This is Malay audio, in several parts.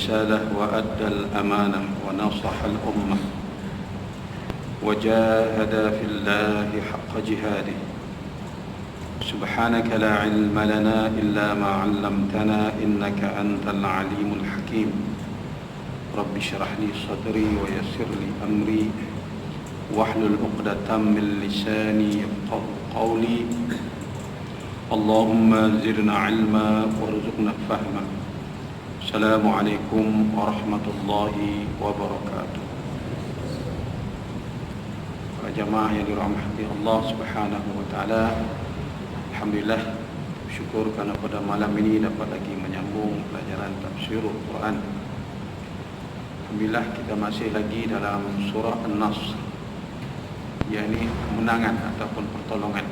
الرسالة وأدى الأمانة ونصح الأمة وجاهد في الله حق جهاده. سبحانك لا علم لنا إلا ما علمتنا إنك أنت العليم الحكيم. رب اشرح لي صدري ويسر لي أمري واحلل عقدة من لساني يفقهوا قولي. اللهم زدنا علما وارزقنا فهما. السلام عليكم ورحمة الله وبركاته. Para jamaah yang dirahmati Allah Subhanahu wa taala, alhamdulillah, syukur kerana pada malam ini dapat lagi menyambung pelajaran tafsir Al-Quran. Alhamdulillah, kita masih lagi dalam surah An-Nasr, yakni kemenangan ataupun pertolongan.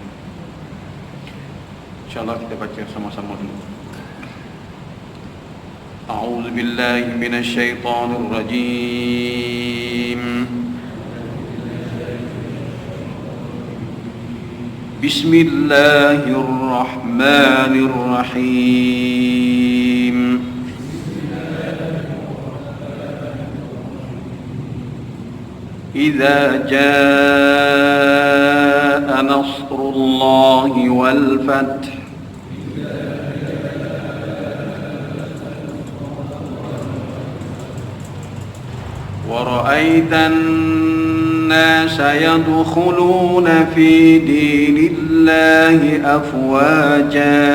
InsyaAllah kita baca sama-sama dulu. A'udzu billahi minasy syaithanir rajim. Bismillahirrahmanirrahim. Idza jaa nasrullahi wal fath ورأيت الناس يدخلون في دين الله أفواجا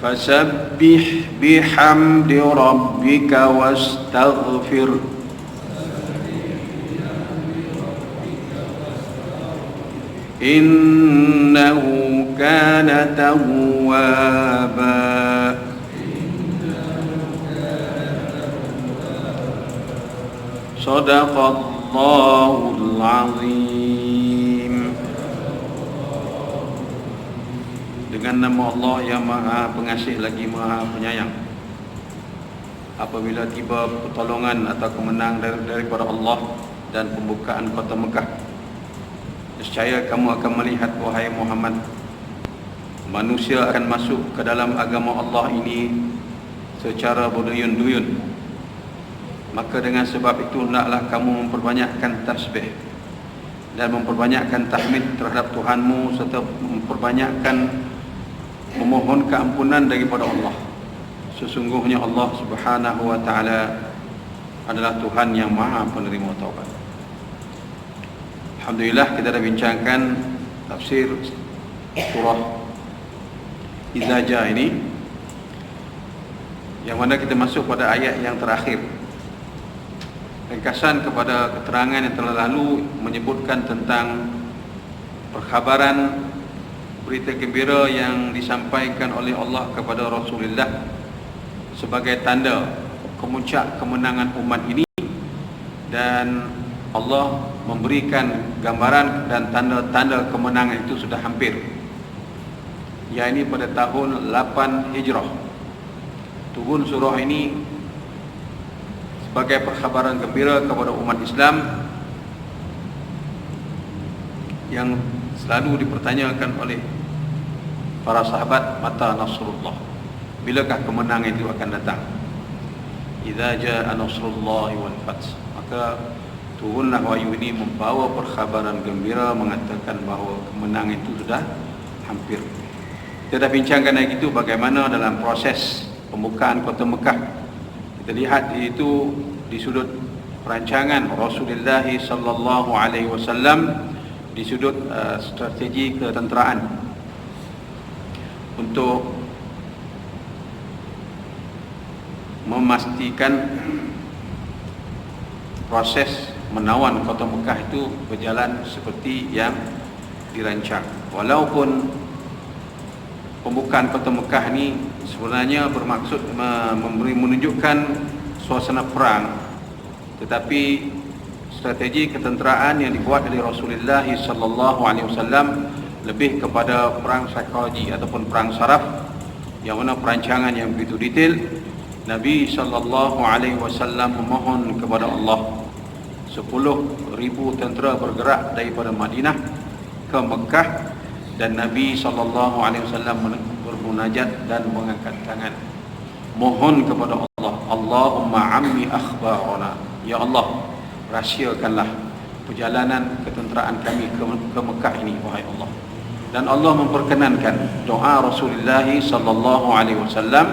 فسبح بحمد ربك واستغفر إنه كان توابا. صدق الله العظيم. Dengan nama Allah yang Maha Pengasih lagi Maha Penyayang. Apabila tiba pertolongan atau kemenangan daripada Allah dan pembukaan kota Mekah, nescaya kamu akan melihat, wahai Muhammad, manusia akan masuk ke dalam agama Allah ini secara berduyun-duyun. Maka dengan sebab itu hendaklah kamu memperbanyakkan tasbih dan memperbanyakkan tahmid terhadap Tuhanmu, serta memperbanyakkan memohon keampunan daripada Allah. Sesungguhnya Allah Subhanahu wa taala adalah Tuhan yang Maha Penerima Taubat. Alhamdulillah, kita dah bincangkan tafsir surah Idza Jaa ini, yang mana kita masuk pada ayat yang terakhir. Ringkasan kepada keterangan yang telah lalu menyebutkan tentang perkhabaran berita gembira yang disampaikan oleh Allah kepada Rasulullah sebagai tanda kemuncak kemenangan umat ini, dan Allah memberikan gambaran dan tanda-tanda kemenangan itu sudah hampir, yakni pada tahun 8 Hijrah. Turun surah ini sebagai perkhabaran gembira kepada umat Islam yang selalu dipertanyakan oleh para sahabat, mata nasrullah, bilakah kemenangan itu akan datang. Idza jaa nasrullahi wal fath, maka turunlah wahyu ini membawa perkhabaran gembira mengatakan bahawa kemenangan itu sudah hampir. Kita dah bincangkan lagi itu bagaimana dalam proses pembukaan kota Mekah. Kita lihat itu di sudut perancangan Rasulullah sallallahu alaihi wasallam, di sudut strategi ketenteraan untuk memastikan proses menawan kota Mekah itu berjalan seperti yang dirancang. Walaupun pembukaan kota Mekah ini sebenarnya bermaksud menunjukkan suasana perang, tetapi strategi ketenteraan yang dibuat oleh Rasulullah sallallahu alaihi wasallam lebih kepada perang psikologi ataupun perang saraf, yang mana perancangan yang begitu detail. Nabi sallallahu alaihi wasallam memohon kepada Allah 10,000 tentera bergerak daripada Madinah ke Mekah, dan Nabi SAW bermunajat dan mengangkat tangan mohon kepada Allah, Allahumma ammi akhbarana, ya Allah rahsiakanlah perjalanan ketenteraan kami ke Mekah ini, wahai Allah. Dan Allah memperkenankan doa Rasulullah SAW,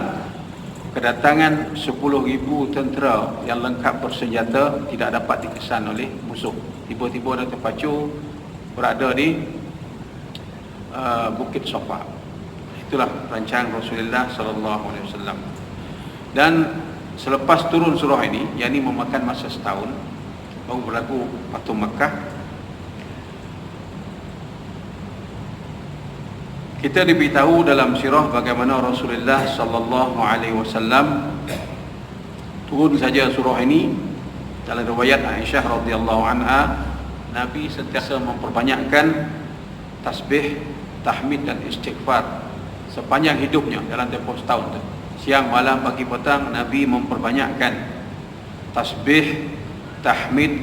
kedatangan 10,000 tentera yang lengkap bersenjata tidak dapat dikesan oleh musuh. Tiba-tiba ada terpacu berada di Bukit Safa. Itulah rancangan Rasulullah SAW. Dan selepas turun surah ini, yang ini memakan masa setahun, baru berlaku Fathu Makkah. Kita diberitahu dalam sirah bagaimana Rasulullah SAW turun saja surah ini. Dalam riwayat Aisyah radhiyallahu anha, Nabi sentiasa memperbanyakkan tasbih, tahmid dan istighfar sepanjang hidupnya dalam tempoh setahun tu. Siang, malam, pagi, petang, Nabi memperbanyakkan tasbih, tahmid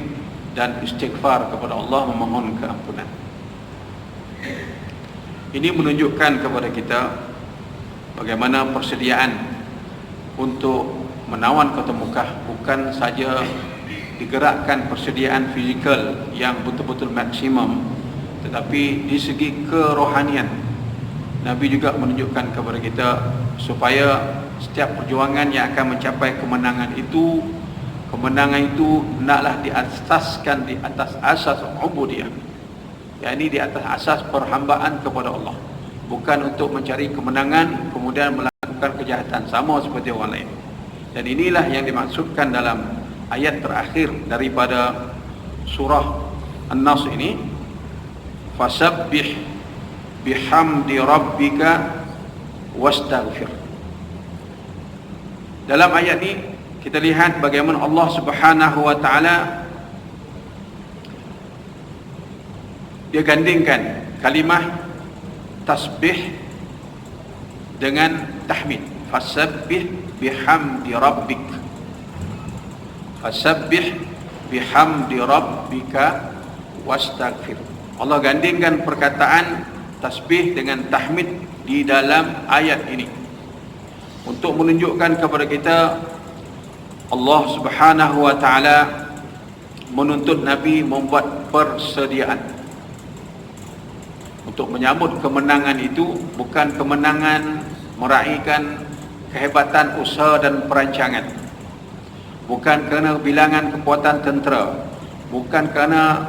dan istighfar kepada Allah, memohon keampunan. Ini menunjukkan kepada kita bagaimana persediaan untuk menawan kota Mekah bukan saja digerakkan persediaan fizikal yang betul-betul maksimum, tetapi di segi kerohanian Nabi juga menunjukkan kepada kita supaya setiap perjuangan yang akan mencapai kemenangan itu hendaklah diasaskan di atas asas ubudiyah, yakni di atas asas perhambaan kepada Allah, bukan untuk mencari kemenangan kemudian melakukan kejahatan sama seperti orang lain. Dan inilah yang dimaksudkan dalam ayat terakhir daripada surah An-Nas ini, fasabbih bihamdi rabbika wastaghfir. Dalam ayat ini kita lihat bagaimana Allah Subhanahu wa taala dia gandingkan kalimah tasbih dengan tahmid. Fasabbih bihamdi rabbik, fasabbih bihamdi rabbika wastaghfir. Allah gandingkan perkataan tasbih dengan tahmid di dalam ayat ini untuk menunjukkan kepada kita Allah Subhanahu wa taala menuntut Nabi membuat persediaan untuk menyambut kemenangan itu, bukan kemenangan meraihkan kehebatan usaha dan perancangan, bukan kerana bilangan kekuatan tentera, bukan kerana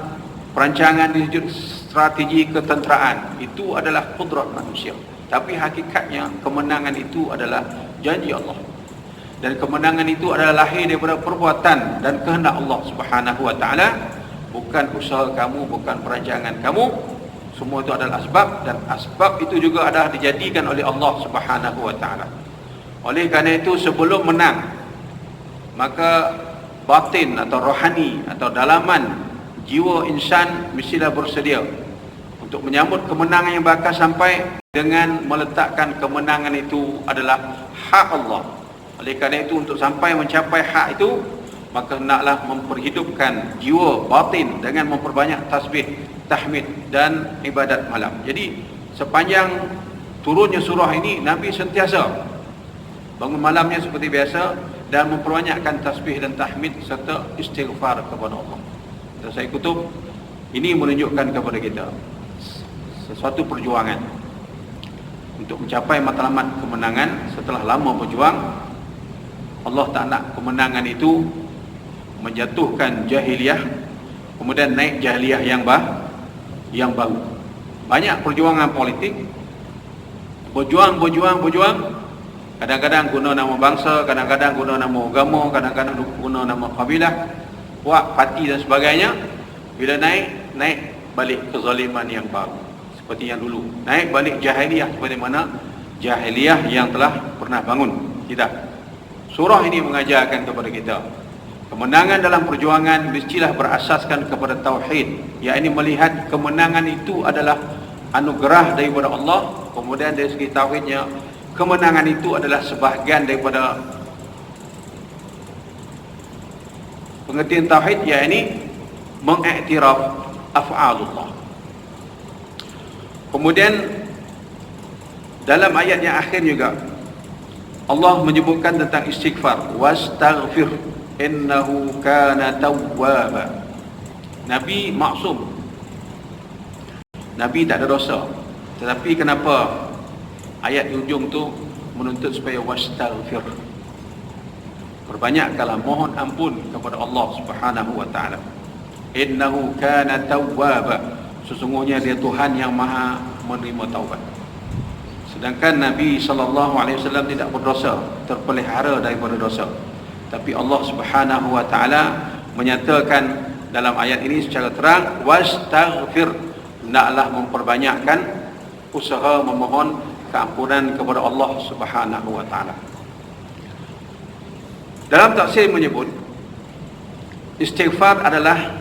perancangan di sudut strategi ketenteraan. Itu adalah kudrat manusia, tapi hakikatnya kemenangan itu adalah janji Allah, dan kemenangan itu adalah lahir daripada perbuatan dan kehendak Allah Subhanahu wa taala, bukan usaha kamu, bukan perancangan kamu. Semua itu adalah asbab, dan asbab itu juga adalah dijadikan oleh Allah Subhanahu wa taala. Oleh kerana itu, sebelum menang, maka batin atau rohani atau dalaman jiwa insan mestilah bersedia untuk menyambut kemenangan yang bakal sampai dengan meletakkan kemenangan itu adalah hak Allah. Oleh kerana itu, untuk sampai mencapai hak itu, maka hendaklah memperhidupkan jiwa batin dengan memperbanyak tasbih, tahmid dan ibadat malam. Jadi sepanjang turunnya surah ini, Nabi sentiasa bangun malamnya seperti biasa dan memperbanyakkan tasbih dan tahmid serta istighfar kepada Allah. Dan saya kutub, ini menunjukkan kepada kita sesuatu perjuangan untuk mencapai matlamat kemenangan. Setelah lama berjuang, Allah tak nak kemenangan itu menjatuhkan jahiliyah kemudian naik jahiliyah yang baru. Banyak perjuangan politik, berjuang, kadang-kadang guna nama bangsa, kadang-kadang guna nama agama, kadang-kadang guna nama kabilah, buat parti dan sebagainya. Bila naik balik kezaliman yang baru seperti yang dulu, naik balik jahiliyah seperti mana jahiliyah yang telah pernah bangun. Tidak. Surah ini mengajarkan kepada kita kemenangan dalam perjuangan mestilah berasaskan kepada tauhid, yakni melihat kemenangan itu adalah anugerah daripada Allah. Kemudian dari segi tauhidnya, kemenangan itu adalah sebahagian daripada pengertian tauhid, yakni mengiktiraf af'alullah. Kemudian dalam ayat yang akhir juga Allah menyebutkan tentang istighfar, wastaghfir innahu kana tawwaba. Nabi maksum, Nabi tak ada dosa, tetapi kenapa ayat di ujung tu menuntut supaya wastaghfir, perbanyakkanlah mohon ampun kepada Allah Subhanahu wa taala. Innahu kana tawwaba, sesungguhnya dia Tuhan yang maha menerima taubat. Sedangkan Nabi SAW tidak berdosa, terpelihara daripada dosa. Tapi Allah Subhanahu wa taala menyatakan dalam ayat ini secara terang, wastaghfir, hendaklah memperbanyakkan usaha memohon keampunan kepada Allah Subhanahu wa taala. Dalam tafsir menyebut istighfar adalah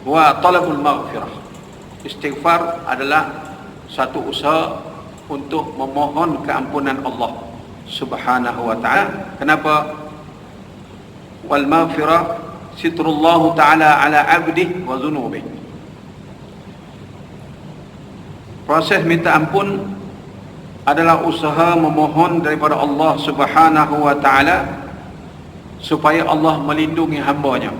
wa talabul maghfirah. Istighfar adalah satu usaha untuk memohon keampunan Allah Subhanahu wa taala. Kenapa? Wal maghfirah sitrullah taala ala 'abdihi wa dhunubihi. Proses minta ampun adalah usaha memohon daripada Allah Subhanahu wa taala supaya Allah melindungi hamba-Nya.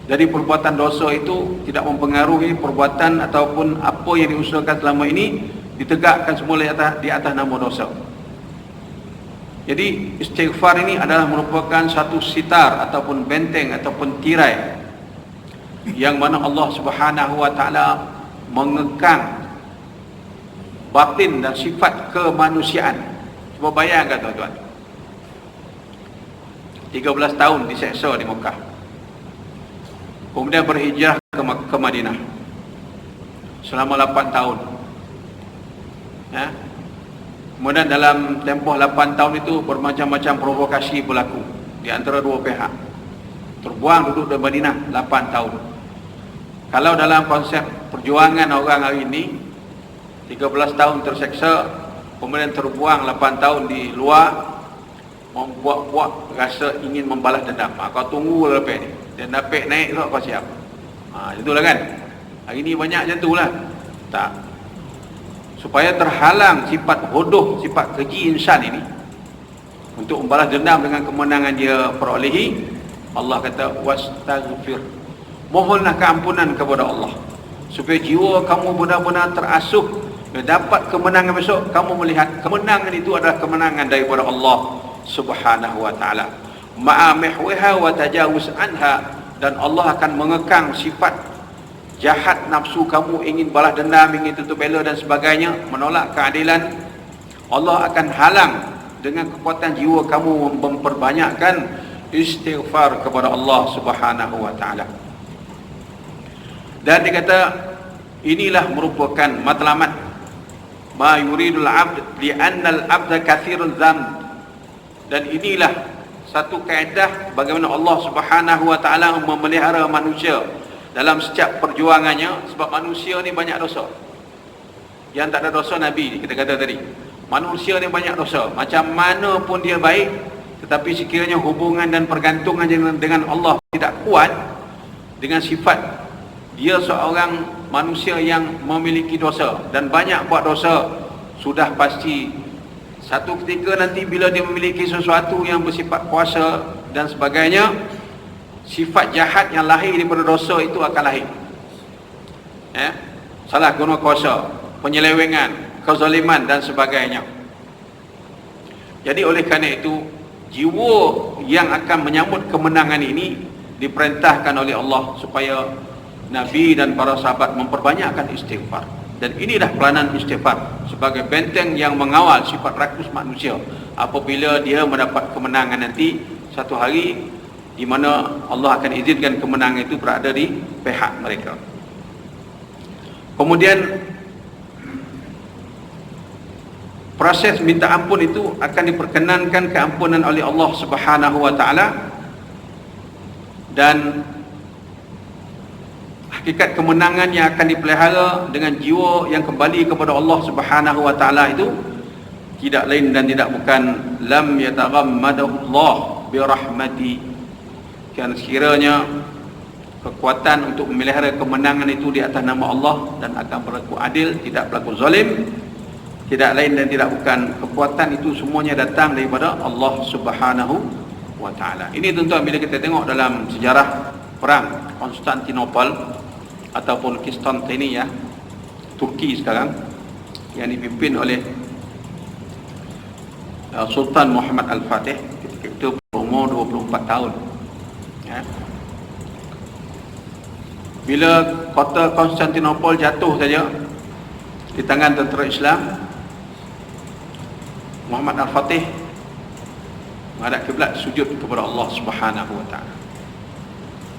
Jadi perbuatan dosa itu tidak mempengaruhi perbuatan ataupun apa yang diusahakan selama ini ditegakkan semula di atas nama dosa. Jadi istighfar ini adalah merupakan satu sitar ataupun benteng ataupun tirai yang mana Allah Subhanahu wa taala mengekang batin dan sifat kemanusiaan. Cuba bayangkan tuan-tuan, 13 tahun diseksa di Mekah, kemudian berhijrah ke Madinah selama 8 tahun. Kemudian dalam tempoh 8 tahun itu bermacam-macam provokasi berlaku di antara dua pihak. Terbuang duduk di Madinah 8 tahun. Kalau dalam konsep perjuangan orang hari ini, 13 tahun terseksa, kemudian terbuang 8 tahun di luar, membuat-buat rasa ingin membalas dendam. Kau tunggu lepas ni, dan dapat naik tu kau siap. Itulah kan. Hari ini banyak macam tu lah. Tak. Supaya terhalang sifat bodoh, sifat keji insan ini untuk membalas dendam dengan kemenangan dia perolehi, Allah kata wastaghfir, mohonlah keampunan kepada Allah supaya jiwa kamu benar-benar terasuh dapat kemenangan besok. Kamu melihat kemenangan itu adalah kemenangan daripada Allah Subhanahu wa taala, ma'a mihwiha wa tajawuz anha, dan Allah akan mengekang sifat jahat nafsu kamu, ingin balas dendam, ingin tutup bela dan sebagainya, menolak keadilan. Allah akan halang dengan kekuatan jiwa kamu memperbanyakkan istighfar kepada Allah Subhanahu wa taala. Dan dikata inilah merupakan matlamat ma yuridul abd li'anna al-abda katsirul dzamb. Dan inilah satu kaedah bagaimana Allah Subhanahu wa taala memelihara manusia dalam setiap perjuangannya, sebab manusia ni banyak dosa. Yang tak ada dosa Nabi kita kata tadi. Manusia ni banyak dosa. Macam mana pun dia baik, tetapi sekiranya hubungan dan pergantungan dengan Allah tidak kuat, dengan sifat dia seorang manusia yang memiliki dosa dan banyak buat dosa, sudah pasti satu ketika nanti bila dia memiliki sesuatu yang bersifat kuasa dan sebagainya, sifat jahat yang lahir daripada dosa itu akan lahir. Salah guna kuasa, penyelewengan, kezaliman dan sebagainya. Jadi oleh kerana itu, jiwa yang akan menyambut kemenangan ini diperintahkan oleh Allah supaya Nabi dan para sahabat memperbanyakkan istighfar. Dan inilah peranan istighfar sebagai benteng yang mengawal sifat rakus manusia apabila dia mendapat kemenangan nanti satu hari, di mana Allah akan izinkan kemenangan itu berada di pihak mereka. Kemudian proses minta ampun itu akan diperkenankan keampunan oleh Allah Subhanahu wa taala, dan hakikat kemenangan yang akan dipelihara dengan jiwa yang kembali kepada Allah Subhanahu wa taala itu tidak lain dan tidak bukan lam yataghammadahu Allah bi rahmati. Kan sekiranya kekuatan untuk memelihara kemenangan itu di atas nama Allah dan akan berlaku adil, tidak berlaku zalim. Tidak lain dan tidak bukan, kekuatan itu semuanya datang daripada Allah Subhanahu wa taala. Ini tuan-tuan, bila kita tengok dalam sejarah perang Konstantinopel ataupun Konstantinia, Turki sekarang, yang dipimpin oleh Sultan Muhammad Al-Fatih, ketika itu berumur 24 tahun. Ya. Bila kota Konstantinopel jatuh saja di tangan tentera Islam, Muhammad Al-Fatih menghadap kiblat, sujud kepada Allah Subhanahu wa taala.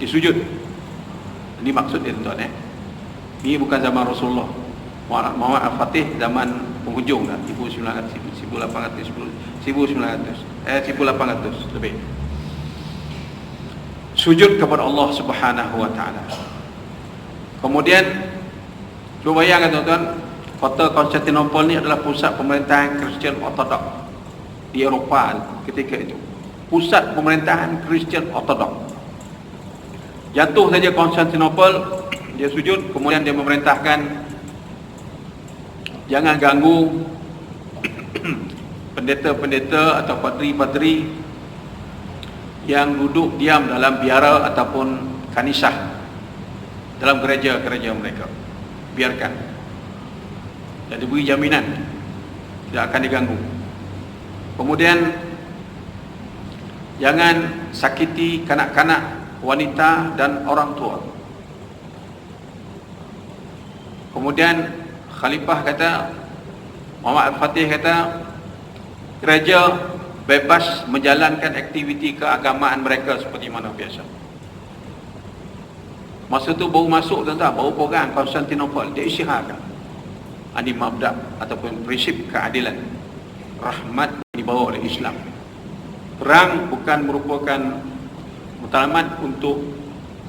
Dia sujud. Ini maksud dia, tuan-tuan. Ini bukan zaman Rasulullah. Muhammad Al-Fatih zaman penghujung dah, 1800 lebih. Sujud kepada Allah Subhanahu wa taala. Kemudian cuba bayangkan, tuan-tuan, kota Konstantinopel ni adalah pusat pemerintahan Kristian Ortodok di Eropah ketika itu. Pusat pemerintahan Kristian Ortodok. Jatuh saja Konstantinopel, dia sujud, kemudian dia memerintahkan jangan ganggu pendeta-pendeta atau padri-padri yang duduk diam dalam biara ataupun kanisah dalam gereja-gereja mereka. Biarkan. Dan diberi jaminan tidak akan diganggu. Kemudian jangan sakiti kanak-kanak, wanita dan orang tua. Kemudian Khalifah kata, Muhammad Al-Fatih kata, gereja bebas menjalankan aktiviti keagamaan mereka seperti mana biasa. Masa tu baru masuk, tuan-tuan, baru perang Konstantinopel. Dia isyaratkan ani mabda' ataupun prinsip keadilan, rahmat yang dibawa oleh Islam. Perang bukan merupakan matlamat untuk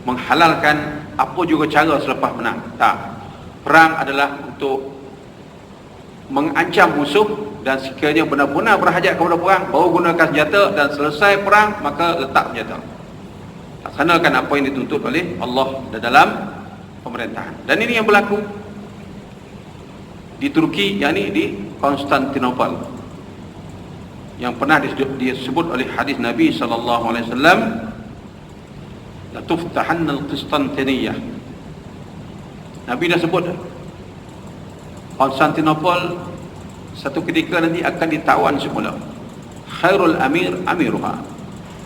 menghalalkan apa juga cara selepas menang. Tak. Perang adalah untuk mengancam musuh, dan sekiranya benar-benar berhajat kepada perang, baru gunakan senjata, dan selesai perang maka letak senjata. Laksanakan apa yang dituntut oleh Allah dalam pemerintahan. Dan ini yang berlaku di Turki, yakni di Konstantinopel, yang pernah disebut oleh hadis Nabi sallallahu alaihi wasallam, la tuftahanna al-Qistantiniyyah. Nabi dah sebut Konstantinopel satu ketika nanti akan ditawan semula. Khairul amir amiruha.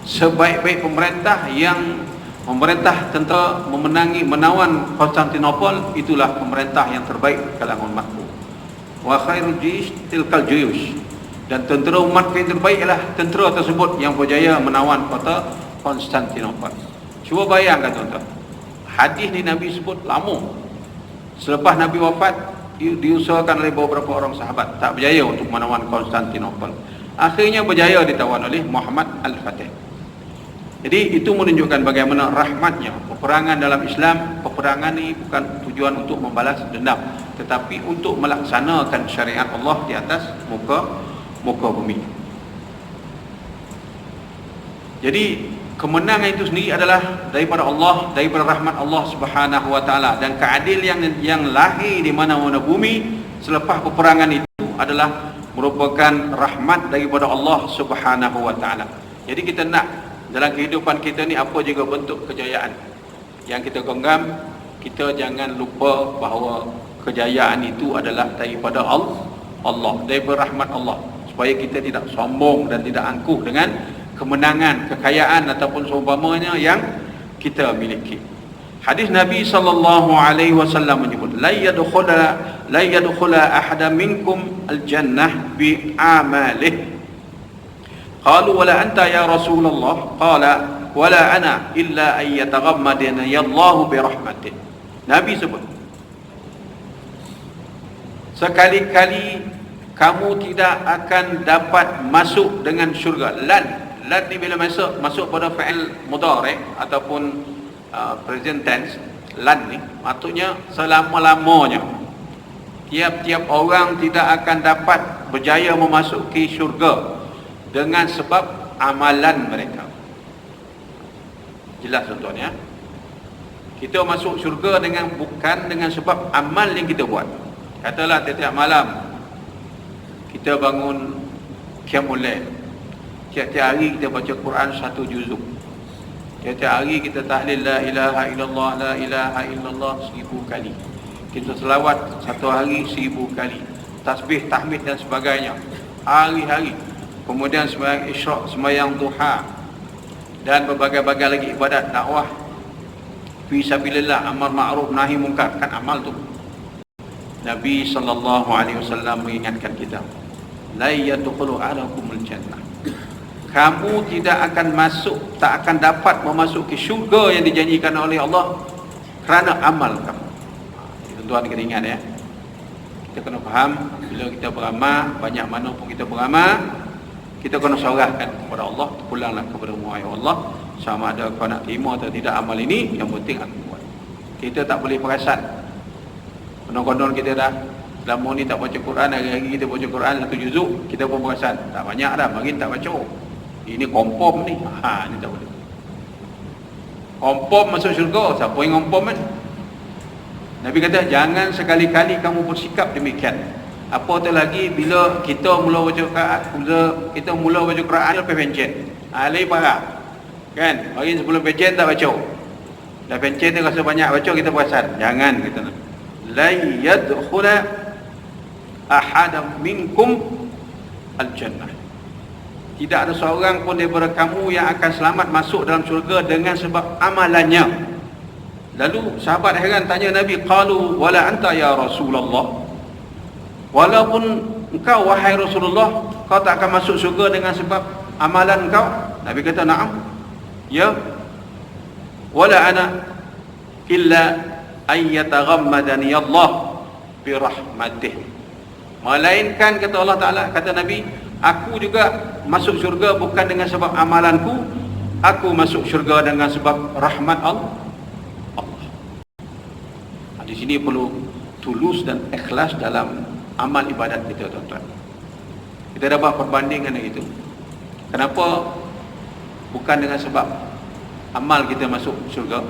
Sebaik-baik pemerintah yang memerintah tentera menawan Konstantinopel, itulah pemerintah yang terbaik kalangan umatku. Wa khairul jaysh tilkal juyush. Dan tentera umat yang terbaik ialah tentera tersebut yang berjaya menawan kota Konstantinopel. Cuba bayangkan, tuan-tuan, hadis ni Nabi sebut lama. Selepas Nabi wafat, diusahakan oleh beberapa orang sahabat, tak berjaya untuk menawan Konstantinopel. Akhirnya berjaya ditawan oleh Muhammad Al-Fatih. Jadi itu menunjukkan bagaimana rahmatnya peperangan dalam Islam. Peperangan ni bukan tujuan untuk membalas dendam, tetapi untuk melaksanakan syariat Allah di atas muka bumi. Jadi kemenangan itu sendiri adalah daripada Allah, daripada rahmat Allah Subhanahu wa taala, dan keadilan yang lahir di mana-mana bumi selepas peperangan itu adalah merupakan rahmat daripada Allah Subhanahu wa taala. Jadi kita nak dalam kehidupan kita ni, apa juga bentuk kejayaan yang kita genggam, kita jangan lupa bahawa kejayaan itu adalah daripada Allah, daripada rahmat Allah, supaya kita tidak sombong dan tidak angkuh dengan kemenangan, kekayaan ataupun seumpamanya yang kita miliki. Hadis Nabi sallallahu alaihi wasallam menyebut, la yadkhula ahada minkum al-jannah bi amalih. Qalu wala anta ya Rasulullah? Qala wala ana illa an yataghammadani Allah bi rahmatih. Nabi sebut, sekali-kali kamu tidak akan dapat masuk dengan syurga. Lan ni bila masuk pada fa'il mudhari' ataupun present tense, lan ni maksudnya selama-lamanya. Tiap-tiap orang tidak akan dapat berjaya memasuki syurga dengan sebab amalan mereka. Jelas, tuan-tuan, ya. Kita masuk syurga bukan dengan sebab amal yang kita buat. Katalah tiap-tiap malam kita bangun qiyamul lail. Tiap-tiap hari kita baca Quran 1 juzuk. Tiap-tiap hari kita tahlil la ilaha illallah, la ilaha illallah 1000 kali. Kita selawat satu hari 1000 kali. Tasbih, tahmid dan sebagainya. Hari-hari. Kemudian sembahyang isyraq, sembahyang duha dan berbagai-bagai lagi ibadat, dakwah fi sabilillah, amar ma'ruf nahi munkar, kan amal tu. Nabi sallallahu alaihi wasallam mengingatkan kita, la yadkhulu alakumul jannah. Kamu tidak akan masuk, tak akan dapat memasuki syurga yang dijanjikan oleh Allah kerana amal kamu. Tuan-tuan kena ingat ya. Kita kena faham, bila kita beramal, banyak mana pun kita beramal, kita kena syarahkan kepada Allah, pulanglah kepada Muhammad Allah, sama ada kau nak terima atau tidak amal ini, yang penting aku buat. Kita tak boleh perasan. Konon-konon kita dah selama ni tak baca Quran, hari-hari kita baca Quran 1 juzuk, kita pun perasan tak banyak dah, makin tak baca. Ini kompom ni. Ni tak boleh. Kompom masuk syurga, siapa yang kompom kan? Nabi kata jangan sekali-kali kamu bersikap demikian. Apatah lagi bila kita mula baca Quran, kita mula baca Quran lepas pencet. Lain parah. Kan? Hari sebelum pencet tak baca. Dah pencet tu rasa banyak baca, kita perasan. Jangan kita nak. La yadkhula ahadam minkum al-jannah. Tidak ada seorang pun daripada kamu yang akan selamat masuk dalam syurga dengan sebab amalannya. Lalu sahabat heran tanya Nabi, qalu wala anta ya Rasulullah. Walaupun engkau wahai Rasulullah, kau tak akan masuk syurga dengan sebab amalan kau? Nabi kata na'am. Ya. Wala ana illa ay yataghammadani Allah bi rahmatih. Melainkan kata Allah Taala, kata Nabi, aku juga masuk syurga bukan dengan sebab amalanku, aku masuk syurga dengan sebab rahmat Allah. Di sini perlu tulus dan ikhlas dalam amal ibadat kita, tuan-tuan. Kita dapat perbandingan dengan itu. Kenapa bukan dengan sebab amal kita masuk syurga?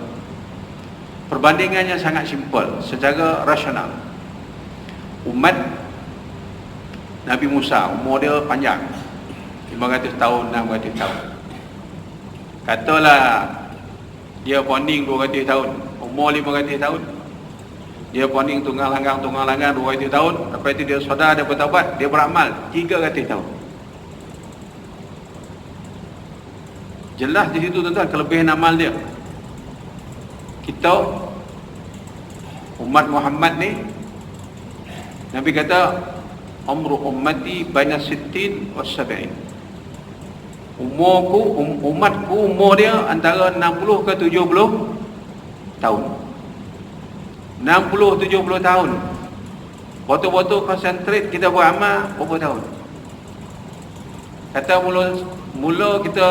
Perbandingannya sangat simple, secara rasional. Umat Nabi Musa, umur dia panjang, 500 tahun, 600 tahun. Katalah dia bonding 200 tahun, umur 500 tahun. Dia bonding tunggang langgang 200 tahun. Lepas itu dia sedar, dia bertaubat, dia beramal 300 tahun. Jelas di situ, tuan-tuan, kelebihan amal dia. Kita umat Muhammad ni, Nabi kata umru ummati baina 60 wa 70. Umatku umur dia antara 60 ke 70 tahun. 60-70 tahun. Betul-betul konsentrate kita beramal berapa tahun? Kata mula kita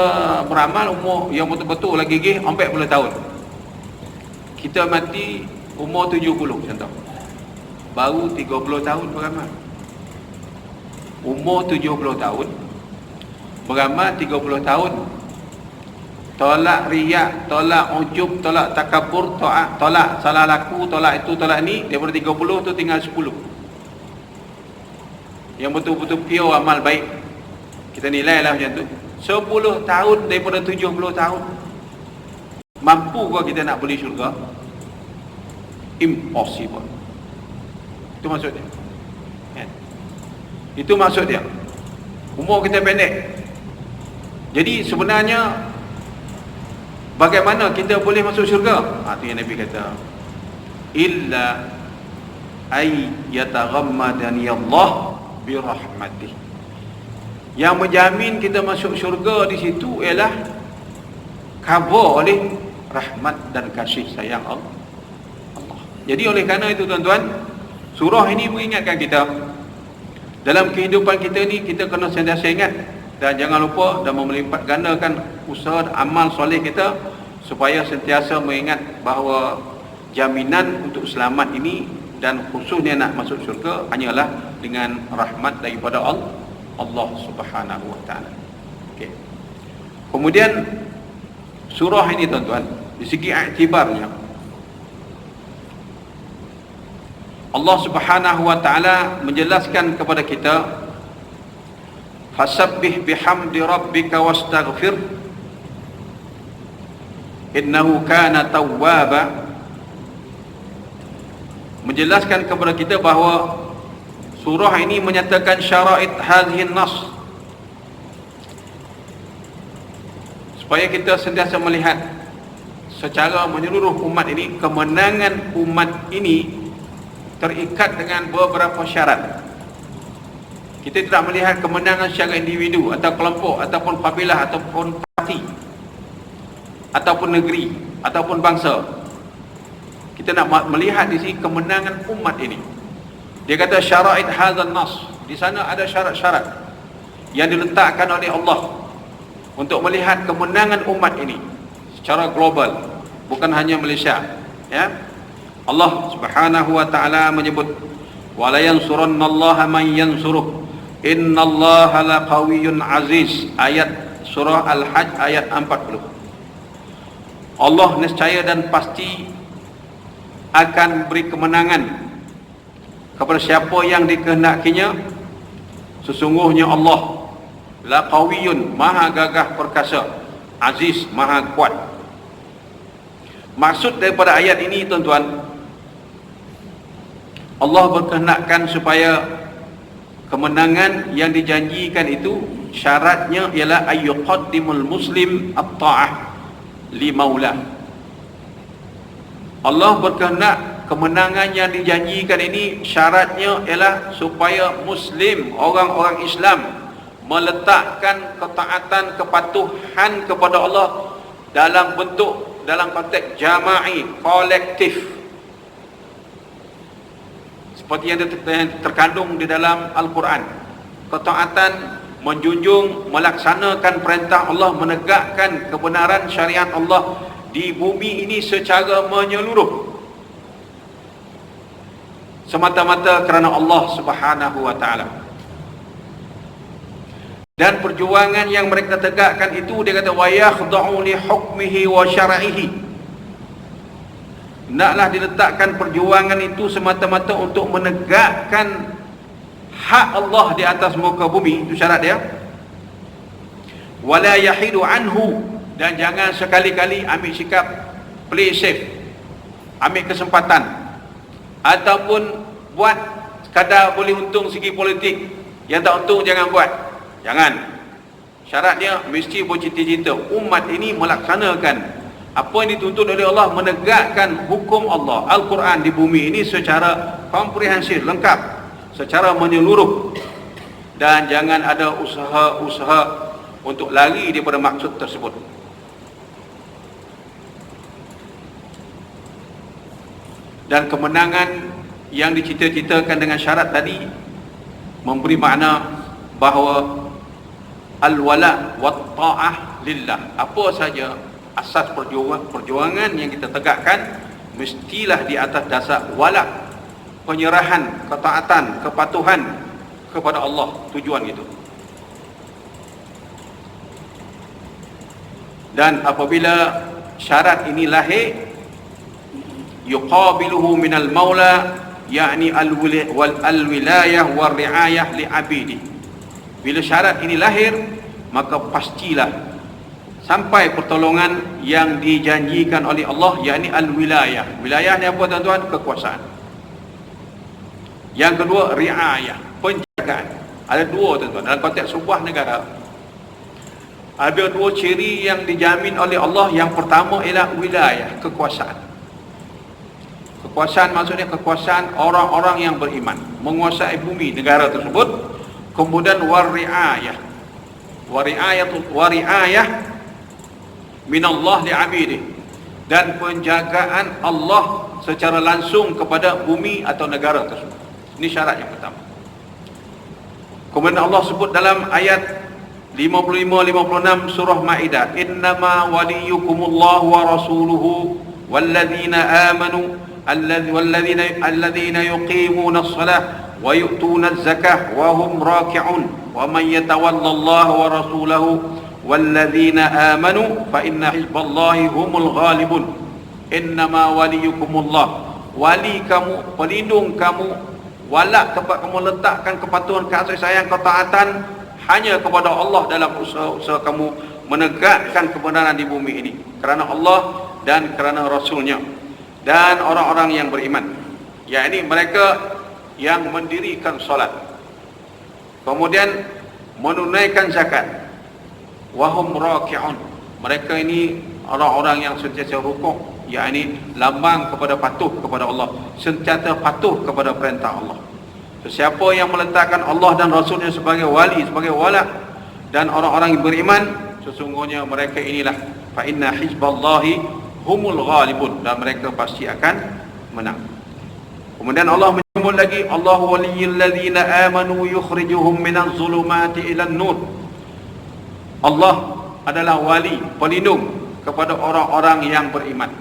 beramal umur yang betul-betul lagi gigih 40 tahun. Kita mati umur 70 contoh. Baru 30 tahun beramal. Umur 70 tahun beramal 30 tahun. Tolak riak, tolak ujub, tolak takabur, tolak salah laku, tolak itu, tolak ni. Daripada 30 tu tinggal 10. Yang betul-betul pure amal baik, kita nilai lah macam tu. 10 tahun daripada 70 tahun. Mampu kau kita nak beli syurga? Impossible. Itu maksud dia. Itu maksud dia. Umur kita pendek. Jadi sebenarnya bagaimana kita boleh masuk syurga? Itu yang Nabi kata, illa ay yataghammadani Allah bi rahmatih. Yang menjamin kita masuk syurga di situ ialah cover oleh rahmat dan kasih sayang Allah. Jadi oleh kerana itu, tuan-tuan, surah ini mengingatkan kita dalam kehidupan kita ni, kita kena sentiasa ingat dan jangan lupa dan melipat gandakan usaha amal soleh kita supaya sentiasa mengingat bahawa jaminan untuk selamat ini dan khususnya nak masuk syurga hanyalah dengan rahmat daripada Allah Subhanahu wa taala. Okey. Kemudian surah ini, tuan-tuan, di segi iktibarnya Allah Subhanahu wa taala menjelaskan kepada kita, fasabbih bihamdi rabbika wastaghfir innahu kana tawwaba. Menjelaskan kepada kita bahawa surah ini menyatakan syara'id hadhihi nas, supaya kita sentiasa melihat secara menyeluruh umat ini, kemenangan umat ini terikat dengan beberapa syarat. Kita tidak melihat kemenangan secara individu atau kelompok ataupun kabilah ataupun parti ataupun negeri ataupun bangsa. Kita nak melihat di sini kemenangan umat ini. Dia kata syara'id hadzal nas, di sana ada syarat-syarat yang diletakkan oleh Allah untuk melihat kemenangan umat ini secara global, bukan hanya Malaysia, ya. Allah Subhanahu wa taala menyebut, wala yansurannallaha man yansuruh innallaha laqawiyyun aziz, ayat surah Al-Hajj ayat 40. Allah nescaya dan pasti akan beri kemenangan kepada siapa yang dikehendakinya. Sesungguhnya Allah laqawiyyun, maha gagah perkasa, aziz, maha kuat. Maksud daripada ayat ini, tuan-tuan, Allah berkehendakkan supaya kemenangan yang dijanjikan itu syaratnya ialah ayyuqaddimul muslim at-ta'ah li maulah. Allah berkehendak kemenangan yang dijanjikan ini syaratnya ialah supaya muslim, orang-orang Islam, meletakkan ketaatan, kepatuhan kepada Allah dalam bentuk, dalam konteks jama'i, kolektif, seperti yang terkandung di dalam Al-Quran. Ketaatan, menjunjung, melaksanakan perintah Allah, menegakkan kebenaran syariat Allah di bumi ini secara menyeluruh, semata-mata kerana Allah Subhanahu wa taala. Dan perjuangan yang mereka tegakkan itu, dia kata wa yakhda'u li hukmihi wa syara'ihi. Hendaklah diletakkan perjuangan itu semata-mata untuk menegakkan hak Allah di atas muka bumi, itu syarat dia. Wala yahidu anhu, dan jangan sekali-kali ambil sikap play safe, ambil kesempatan ataupun buat sekadar boleh untung segi politik, yang tak untung jangan buat. Jangan. Syarat dia mesti bercita-cita umat ini melaksanakan apa yang dituntut oleh Allah, menegakkan hukum Allah, Al-Quran di bumi ini secara komprehensif, lengkap, secara menyeluruh. Dan jangan ada usaha-usaha untuk lari daripada maksud tersebut. Dan kemenangan yang dicita-citakan dengan syarat tadi memberi makna bahawa al-wala wa ta'ah lillah. Apa saja asas perjuangan yang kita tegakkan mestilah di atas dasar wala, penyerahan, ketaatan, kepatuhan kepada Allah, tujuan itu. Dan apabila syarat ini lahir, yuqabiluhu minal maula, yakni al-wilayah wal riayah li abidi. Bila syarat ini lahir, maka pastilah sampai pertolongan yang dijanjikan oleh Allah, yakni al-wilayah. Wilayah ni apa, tuan-tuan? Kekuasaan. Yang kedua, riayah, penjagaan. Ada dua, tuan-tuan, dalam konteks sebuah negara. Ada dua ciri yang dijamin oleh Allah. Yang pertama ialah wilayah, kekuasaan. Kekuasaan maksudnya kekuasaan orang-orang yang beriman, menguasai bumi negara tersebut. Kemudian wari'ayah, wari'ayah minallah li'abidih, dan penjagaan Allah secara langsung kepada bumi atau negara tersebut. Ini syarat yang pertama. Kemudian Allah sebut dalam ayat 55-56 surah Maidah, innama waliyukumullahu wa rasuluhu walladzina amanu walladzina yuqimuna as-salah wa yu'tuna az-zakah wa hum raki'un wa man yatawallallaha wa rasulahu walladzina amanu fa inna hizballahi humul ghalibun innama waliyukumullah wali kamu, pelindung kamu, walak tempat kamu letakkan kepatuhan, kasih sayang, ketaatan hanya kepada Allah dalam usaha kamu menegakkan kebenaran di bumi ini, kerana Allah dan kerana Rasulnya dan orang-orang yang beriman, yakni mereka yang mendirikan solat, kemudian menunaikan zakat, wahum raki'un, mereka ini orang-orang yang sentiasa rukuk, yakni lambang kepada patuh kepada Allah, sentiasa patuh kepada perintah Allah. Sesiapa yang meletakkan Allah dan Rasulnya sebagai wali, sebagai wala, dan orang-orang yang beriman, sesungguhnya mereka inilah fa inna hizballahi humul ghalibun, dan mereka pasti akan menang. Kemudian Allah menyebut lagi, Allahu waliyyul ladzina amanu yukhrijuhum minaz zulumati ilan nur. Allah adalah wali, pelindung kepada orang-orang yang beriman,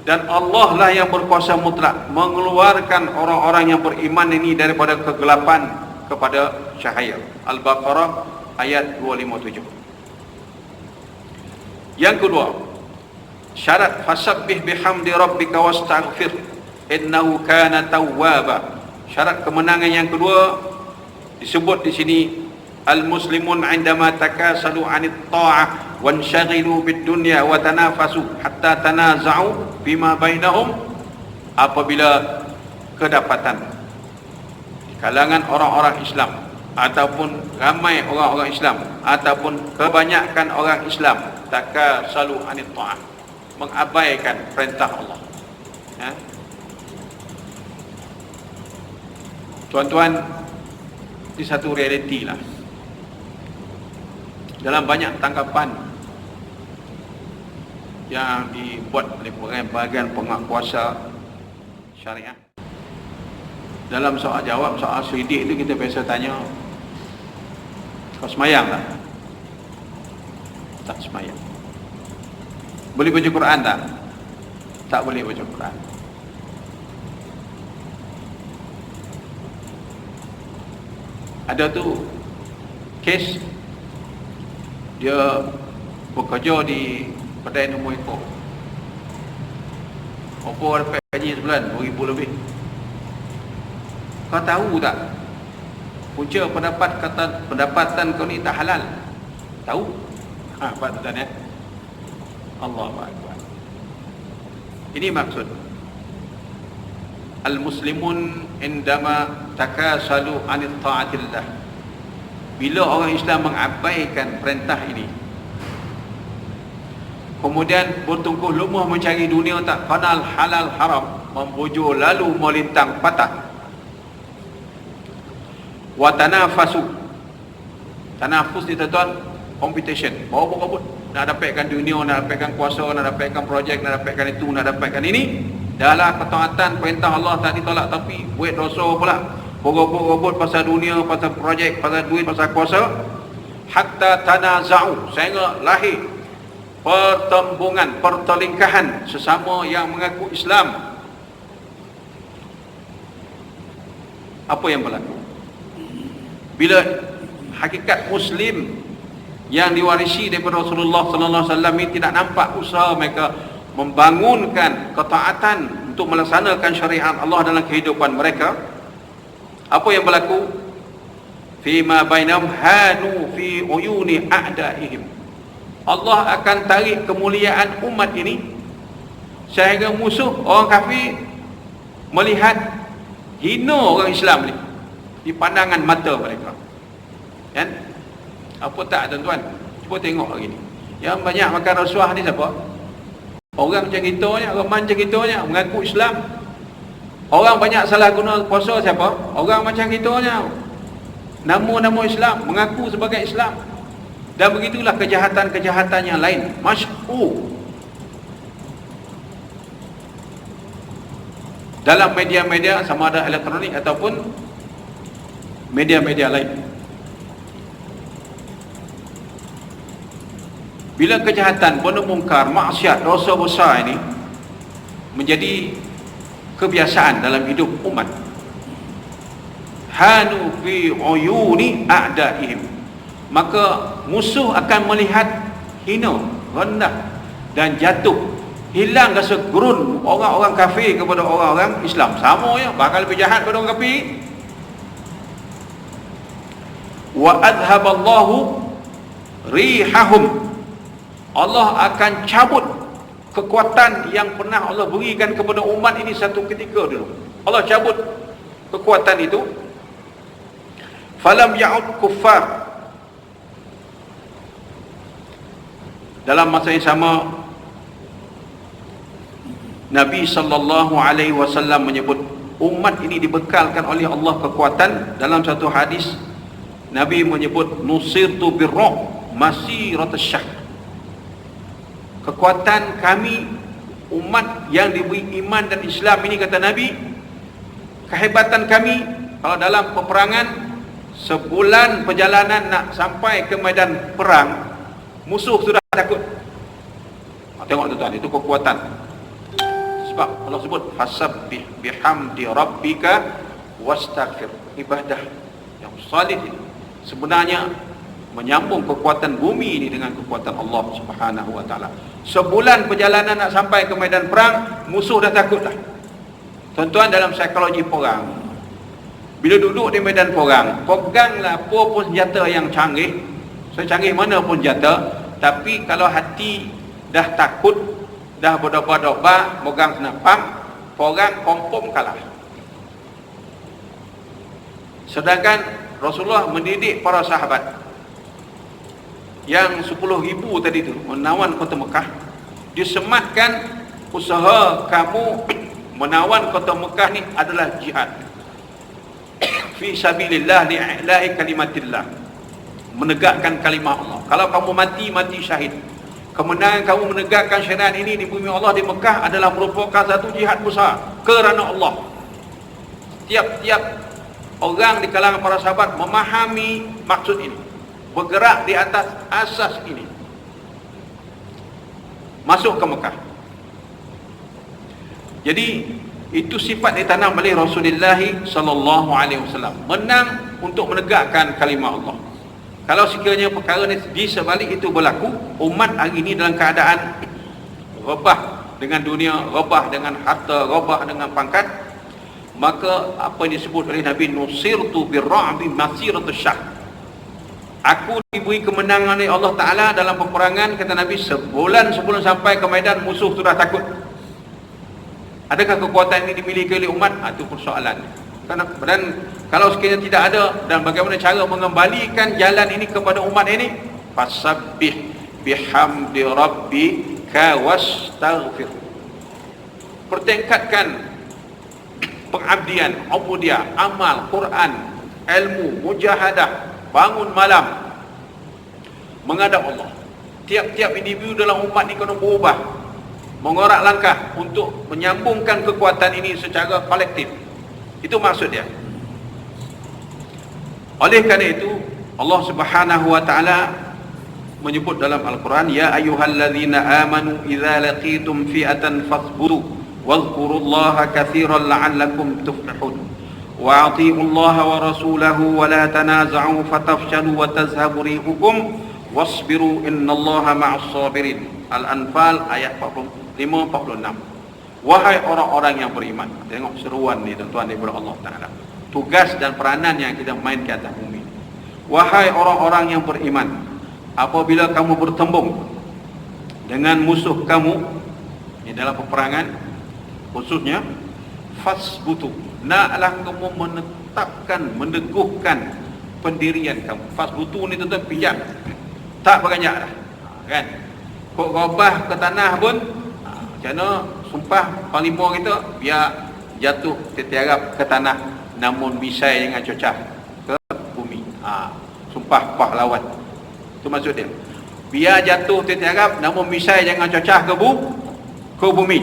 dan Allah lah yang berkuasa mutlak mengeluarkan orang-orang yang beriman ini daripada kegelapan kepada cahaya. Al-Baqarah ayat 257. Yang kedua, syarat fasabbih bihamdi rabbika wastaghfir innahu kana tawwaba. Syarat kemenangan yang kedua disebut di sini, al-muslimun 'indama takasalu 'anit ta'ah wanshaghilu bid-dunya wa tanafasu hatta tanaza'u bima bainahum. Apabila kedapatan di kalangan orang-orang Islam, ataupun ramai orang-orang Islam, ataupun kebanyakan orang Islam takasalu 'anit ta'ah, mengabaikan perintah Allah. Tuan-tuan, ini satu realiti lah. Dalam banyak tanggapan yang dibuat oleh bahagian penguasa syariah, dalam soal jawab, soal sidik itu kita biasa tanya, kau semayang tak? Tak semayang. Boleh baca Quran tak? Tak boleh baca Quran. Ada tu kes dia bekerja di Kedai Nombor Ekor, apa dapat gaji sebulan 2,000 lebih. Kau tahu tak punca pendapatan kau ni tak halal? Tahu? Apa tuan ya? Allahu Akbar. Ini maksud al-muslimun indama takasalu anit ta'atillah. Bila orang Islam mengabaikan perintah ini, kemudian bertungkuh lumuh mencari dunia, tak kenal halal haram, membujur lalu melintang patah. Wa tanafasu, tanafus ni tuan, competition, bawa-bawa nak dapatkan dunia, nak dapatkan kuasa, nak dapatkan projek, nak dapatkan itu, nak dapatkan ini. Dalam ketaatan perintah Allah tak ditolak, tapi buat dosa pula, robot pasal dunia, pasal projek, pasal duit, pasal kuasa. Hatta tanaza'u, sehingga lahir pertembungan, pertelingkahan sesama yang mengaku Islam. Apa yang berlaku bila hakikat Muslim yang diwarisi daripada Rasulullah sallallahu alaihi wasallam ini tidak nampak usaha mereka membangunkan ketaatan untuk melaksanakan syariat Allah dalam kehidupan mereka? Apa yang berlaku? Fima bainahum hanu fi uyuni a'daihim. Allah akan tarik kemuliaan umat ini sehingga musuh orang kafir melihat hina orang Islam ni di pandangan mata mereka. Kan? Apa tak tuan-tuan? Cuba tengok lagi ni. Yang banyak makan rasuah ni siapa? Orang macam kita ni, orang macam kita ni mengaku Islam. Orang banyak salah guna puasa siapa? Orang macam kita ni, nama-nama Islam, mengaku sebagai Islam. Dan begitulah kejahatan-kejahatan yang lain, masyhur dalam media-media, sama ada elektronik ataupun media-media lain. Bila kejahatan, benda mungkar, maksiat, dosa besar ini menjadi kebiasaan dalam hidup umat, hanu fi uyuni a'daihim, maka musuh akan melihat hina, rendah dan jatuh hilang rasa gurun orang-orang kafir kepada orang-orang Islam. Sama ya, bakal lebih jahat pada orang kafir. Wa adhaballahu rihahum, Allah akan cabut kekuatan yang pernah Allah berikan kepada umat ini satu ketika dulu. Allah cabut kekuatan itu. Falam ya'ud kuffar. Dalam masa yang sama Nabi sallallahu alaihi wasallam menyebut umat ini dibekalkan oleh Allah kekuatan. Dalam satu hadis Nabi menyebut nusirtu birruh masiratus syahr. Kekuatan kami umat yang diberi iman dan Islam ini, kata Nabi, kehebatan kami kalau dalam peperangan sebulan perjalanan nak sampai ke medan perang, musuh sudah takut. Tengok tuan-tuan, itu kekuatan. Sebab Allah sebut fasabbih bihamdi rabbika wastaghfir. Ibadah yang salih sebenarnya menyambung kekuatan bumi ini dengan kekuatan Allah Subhanahu wa taala. Sebulan perjalanan nak sampai ke medan perang, musuh dah takut dah. Tuan-tuan, dalam psikologi perang, bila duduk di medan perang, peganglah apa pun senjata yang canggih, secanggih mana pun senjata, tapi kalau hati dah takut, dah berdoa-doa, megang senapang, perang confirm kalah. Sedangkan Rasulullah mendidik para sahabat yang 10,000 tadi tu menawan kota Mekah, disematkan usaha kamu menawan kota Mekah ni adalah jihad fi sabilillah li'ila'i kalimatillah, menegakkan kalimah Allah. Kalau kamu mati, mati syahid. Kemenangan kamu menegakkan syariat ini di bumi Allah di Mekah adalah merupakan satu jihad besar kerana Allah. Tiap-tiap orang di kalangan para sahabat memahami maksud ini, bergerak di atas asas ini, masuk ke Mekah. Jadi itu sifat ditanam oleh Rasulullah sallallahu alaihi wasallam, menang untuk menegakkan kalimah Allah. Kalau sekiranya perkara di sebalik itu berlaku, umat hari ini dalam keadaan rebah dengan dunia, rebah dengan harta, rebah dengan pangkat, maka apa yang disebut oleh Nabi nusirtu birra'bi masiratus syahr, aku diberi kemenangan oleh Allah Ta'ala dalam peperangan, kata Nabi, sebulan sebelum sampai ke medan, musuh sudah takut. Adakah kekuatan ini dimiliki oleh umat? Itu persoalan. Dan kalau sekiranya tidak ada, dan bagaimana cara mengembalikan jalan ini kepada umat ini? Fasabbih bihamdi rabbika wastaghfir. Pertingkatkan pengabdian, ubudiyah, amal, Quran, ilmu, mujahadah, bangun malam menghadap Allah. Tiap-tiap individu dalam umat ini kena berubah, mengorak langkah untuk menyambungkan kekuatan ini secara kolektif. Itu maksud dia. Oleh kerana itu Allah Subhanahu wa taala menyebut dalam Al-Quran, ya ayyuhallazina amanu idza laqitum fi'atan fathbutu wadhkurullaha katsiran la'allakum tuflihun wa atiiullaha wa rasulahu wa la tanaza'u fatafshalu wa tazhabu rihukum wasbiru innallaha ma'as sabirin. Al-Anfal ayat 45-46. Wahai orang-orang yang beriman. Tengok seruan ni tuan-tuan daripada Allah Ta'ala, tugas dan peranan yang kita main ke atas bumi. Wahai orang-orang yang beriman, apabila kamu bertembung dengan musuh kamu di dalam peperangan khususnya, fasbutu, naklah kamu menetapkan, meneguhkan pendirian kamu. Fasbutu ni tuan-tuan pijak, tak beranjak dah, kan? Kok robah ke tanah pun, macam mana sumpah panglima kita, biar jatuh tertiarap ke tanah namun misai dengan cocah ke bumi. Sumpah pahlawan, itu maksud dia. Biar jatuh tertiarap namun misai jangan cocah ke bumi.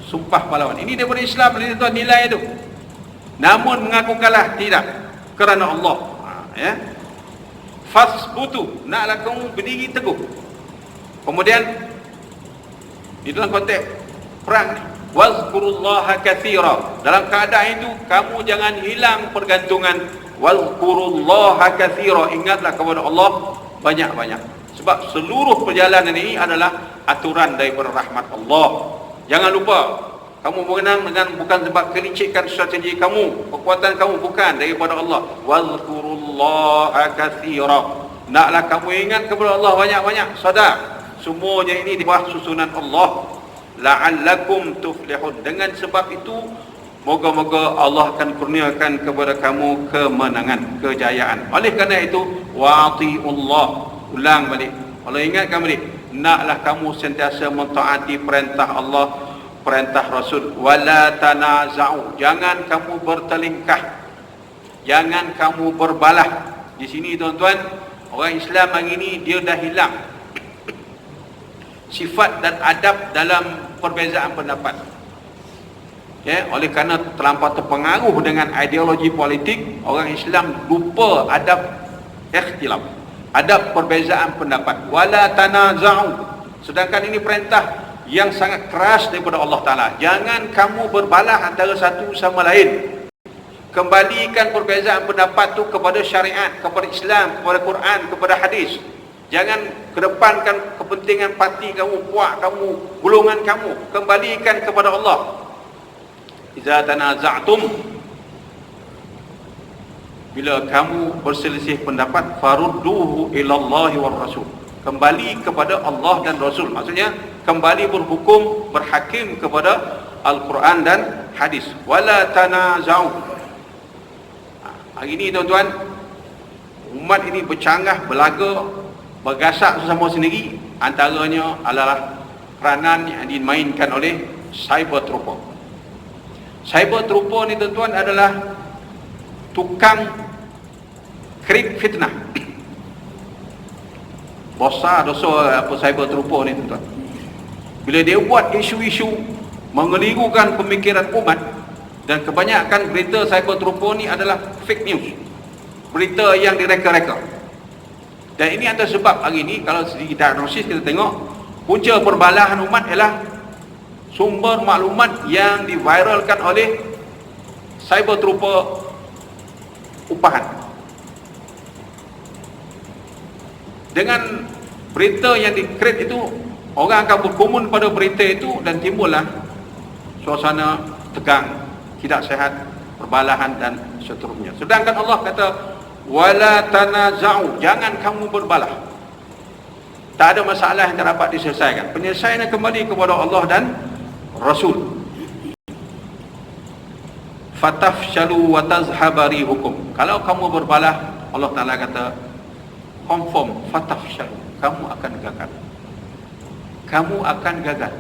Sumpah pahlawan ini daripada Islam, tuan, nilai itu. Namun mengaku kalah tidak, kerana Allah. Ya, fasbutu, naklah kamu berdiri teguh. Kemudian di dalam konteks perang, wazkurullaha katsira, dalam keadaan itu kamu jangan hilang pergantungan. Wazkurullaha katsira, ingatlah kepada Allah banyak-banyak. Sebab seluruh perjalanan ini adalah aturan daripada rahmat Allah. Jangan lupa, kamu menang dengan bukan sebab kelicikan strategi kamu, kekuatan kamu, bukan, daripada Allah. Wazkurullaha katsira. Naklah kamu ingat kepada Allah banyak-banyak. Sadar, semuanya ini di bawah susunan Allah. La'allakum tuflihun. Dengan sebab itu, moga-moga Allah akan kurniakan kepada kamu kemenangan, kejayaan. Oleh kerana itu, wa'ati'ullah. Ulang balik. Allah ingatkan balik. Naklah kamu sentiasa mentaati perintah Allah, perintah Rasul. Wala tanaza'u. Jangan kamu bertelingkah. Jangan kamu berbalah. Di sini tuan-tuan, orang Islam hari ini dia dah hilang sifat dan adab dalam perbezaan pendapat. Ya, oleh kerana terlampau terpengaruh dengan ideologi politik, orang Islam lupa adab ikhtilaf, adab perbezaan pendapat. Wala tanaza'u. Sedangkan ini perintah yang sangat keras daripada Allah Ta'ala. Jangan kamu berbalah antara satu sama lain. Kembalikan perbezaan pendapat tu kepada syariat, kepada Islam, kepada Quran, kepada hadis. Jangan kedepankan kepentingan parti kamu, puak kamu, golongan kamu. Kembalikan kepada Allah. Iza tanaza'tum, bila kamu berselisih pendapat, farudduhu ilallahi war rasul. Kembali kepada Allah dan Rasul. Maksudnya kembali berhukum, berhakim kepada Al-Quran dan hadis. Wala tanaza'u. Hari ini tuan-tuan, umat ini bercanggah, berlaga, bergasak sesama sendiri. Antaranya adalah peranan yang dimainkan oleh cyber trooper. Cyber trooper ni tuan-tuan adalah tukang create fitnah. Besar dosa apa cyber trooper ni tuan-tuan. Bila dia buat isu-isu mengelirukan pemikiran umat, dan kebanyakan berita cyber trooper ni adalah fake news, berita yang direka-reka. Dan ini antara sebab hari ini kalau segi diagnosis kita tengok, punca perbalahan umat ialah sumber maklumat yang diviralkan oleh cyber trooper upahan. Dengan berita yang di-create itu, orang akan berkumun pada berita itu dan timbullah suasana tegang, tidak sehat, perbalahan dan seterusnya. Sedangkan Allah kata wala tanaza'u, jangan kamu berbalah. Tak ada masalah yang tak dapat diselesaikan. Penyelesaiannya kembali kepada Allah dan Rasul. Fatafshalu wa tazhabari hukum. Kalau kamu berbalah, Allah Ta'ala kata confirm, fatafshalu, kamu akan gagal. Kamu akan gagal.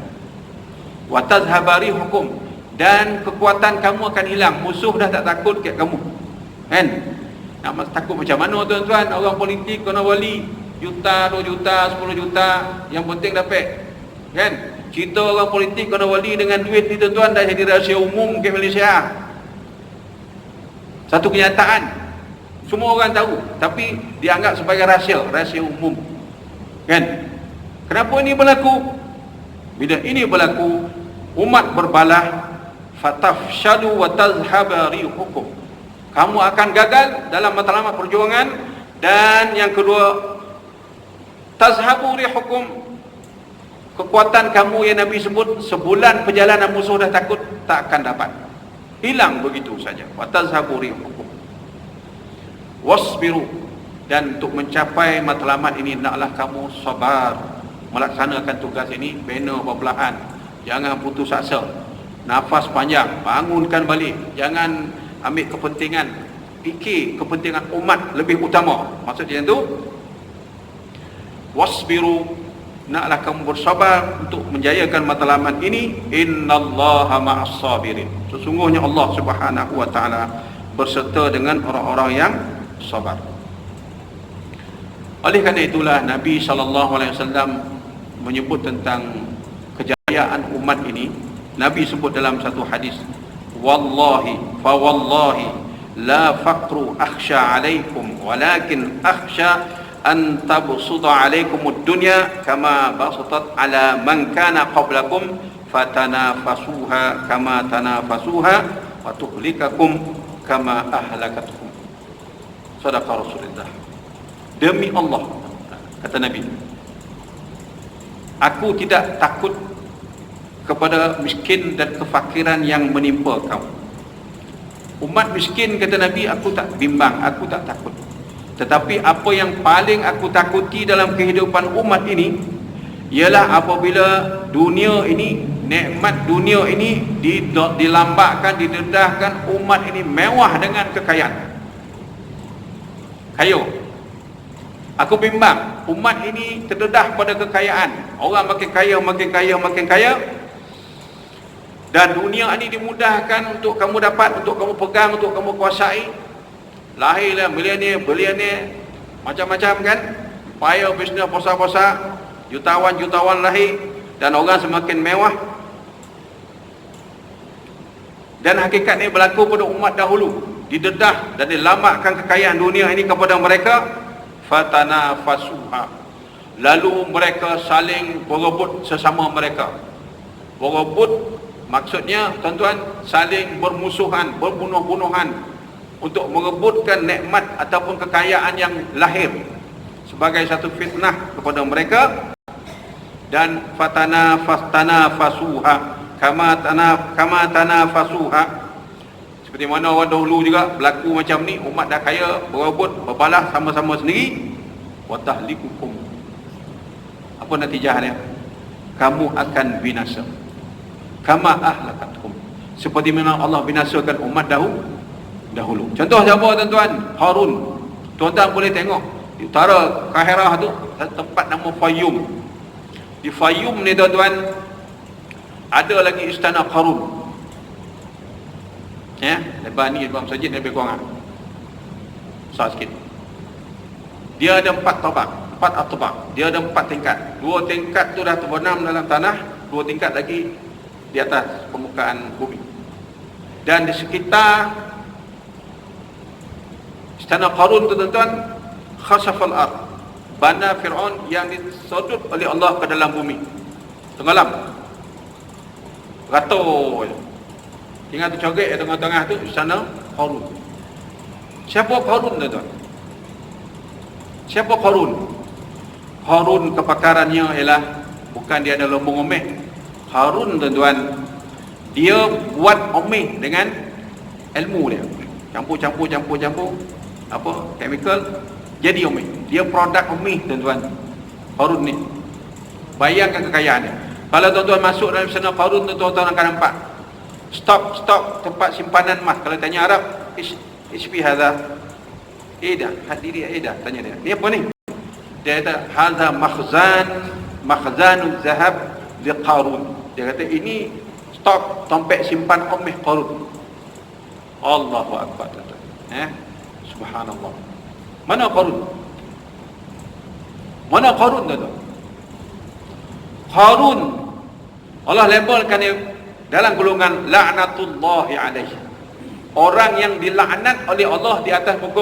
Wa tazhabari hukum, dan kekuatan kamu akan hilang. Musuh dah tak takut kat kamu, kan? Nak takut macam mana tuan-tuan? Orang politik kena wali juta, 2 juta, 10 juta, yang penting dapat, kan? Cerita orang politik kena wali dengan duit ni tuan-tuan dah jadi rahsia umum ke Malaysia. Satu kenyataan, semua orang tahu, tapi dianggap sebagai rahsia umum, kan? Kenapa ini berlaku? Bila ini berlaku, umat berbalah, fatafshalu wa tazhaba rihukum, kamu akan gagal dalam matlamat perjuangan. Dan yang kedua, tazhabu rihukum, kekuatan kamu yang Nabi sebut sebulan perjalanan musuh dah takut, tak akan dapat, hilang begitu saja. Wa tazhabu rihukum wasbiru, dan untuk mencapai matlamat ini naklah kamu sabar, melaksanakan tugas ini bina berbelahan, jangan putus asa, nafas panjang, bangunkan balik, jangan ambil kepentingan, fikir kepentingan umat lebih utama. Maksudnya itu, wasbiru, naklah kamu bersabar untuk menjayakan matlamat ini. Innallaha ma'as sabirin, sesungguhnya Allah Subhanahu wa taala berserta dengan orang-orang yang sabar. Oleh kerana itulah Nabi SAW menyebut tentang kejayaan umat ini. Nabi sebut dalam satu hadis, wallahi fa wallahi la faqru akhsha alaikum walakin akhsha an tabsuta alaikum ad-dunya kama basatat ala man kana qablakum fatanafasuha kama tanafasuha wa tuhlikakum kama ahlakatuhum. Sadaqa Rasulullah. Demi Allah, Kata Nabi, aku tidak takut kepada miskin dan kefakiran yang menimpa kamu. Umat miskin, kata Nabi, aku tak bimbang, aku tak takut. Tetapi apa yang paling aku takuti dalam kehidupan umat ini ialah apabila dunia ini, nikmat dunia ini dilambakkan, didedahkan, umat ini mewah dengan kekayaan. Kayu. Aku bimbang umat ini terdedah pada kekayaan. Orang makin kaya, makin kaya, makin kaya. Dan dunia ini dimudahkan untuk kamu dapat, untuk kamu pegang, untuk kamu kuasai. Lahirlah bilioner, macam-macam kan. Payah bisnes besar-besar, jutawan-jutawan lahir, dan orang semakin mewah. Dan hakikat ini berlaku pada umat dahulu. Didedah dan dilambakkan kekayaan dunia ini kepada mereka. Fatanafasuha, lalu mereka saling berebut sesama mereka. Berebut maksudnya, tuan-tuan, saling bermusuhan, berbunuh-bunuhan untuk merebutkan nikmat ataupun kekayaan yang lahir sebagai satu fitnah kepada mereka. Dan fatanafasuha kama tanafasuha, seperti mana orang dahulu juga berlaku macam ni. Umat dah kaya, berebut, berbalah sama-sama sendiri. Wa tahlikukum, apa natijahnya? Kamu akan binasa. Kama ahlakatkum, seperti mana Allah binasakan umat dahulu. Contoh siapa, tuan-tuan? Harun. Tuan-tuan boleh tengok di utara Kahirah tu, tempat nama Fayum. Di Fayum ni, tuan-tuan, ada lagi istana Qarun. Ya, lebar ni lebar masjid lebih kurang besar sikit. Dia ada 4 atbaq. Dia ada 4 tingkat. 2 tingkat tu dah terbenam dalam tanah, 2 tingkat lagi di atas permukaan bumi. Dan di sekitar istana Qarun tu, tuan-tuan, khasafal ard, bandar Fir'aun yang disodot oleh Allah ke dalam bumi, tenggelam, ratus. Tinggal tercogek di tengah-tengah tu istana Qarun. Siapa Qarun, tuan-tuan? Siapa Qarun? Qarun kepakarannya ialah bukan dia ada lombong omeh. Qarun, tuan-tuan, dia buat omeh dengan ilmu dia. Campur apa, chemical, jadi omeh. Dia produk omeh, tuan-tuan. Qarun ni, bayangkan kekayaan dia. Kalau tuan-tuan masuk dalam istana Qarun, tuan-tuan akan nampak stok tempat simpanan emas. Kalau tanya Arab, HP hadha ida, hadiri ida, tanya dia, ni apa ni? Dia kata hadha makhzanul zahab li Qarun. Dia kata ini stok tempat simpan omeh Qarun. Allahu akbar, tuan-tuan. Subhanallah. Mana Qarun, tuan-tuan? Qarun Allah labelkan dia dalam golongan la'natullahi alaihi, orang yang dilaknat oleh Allah di atas muka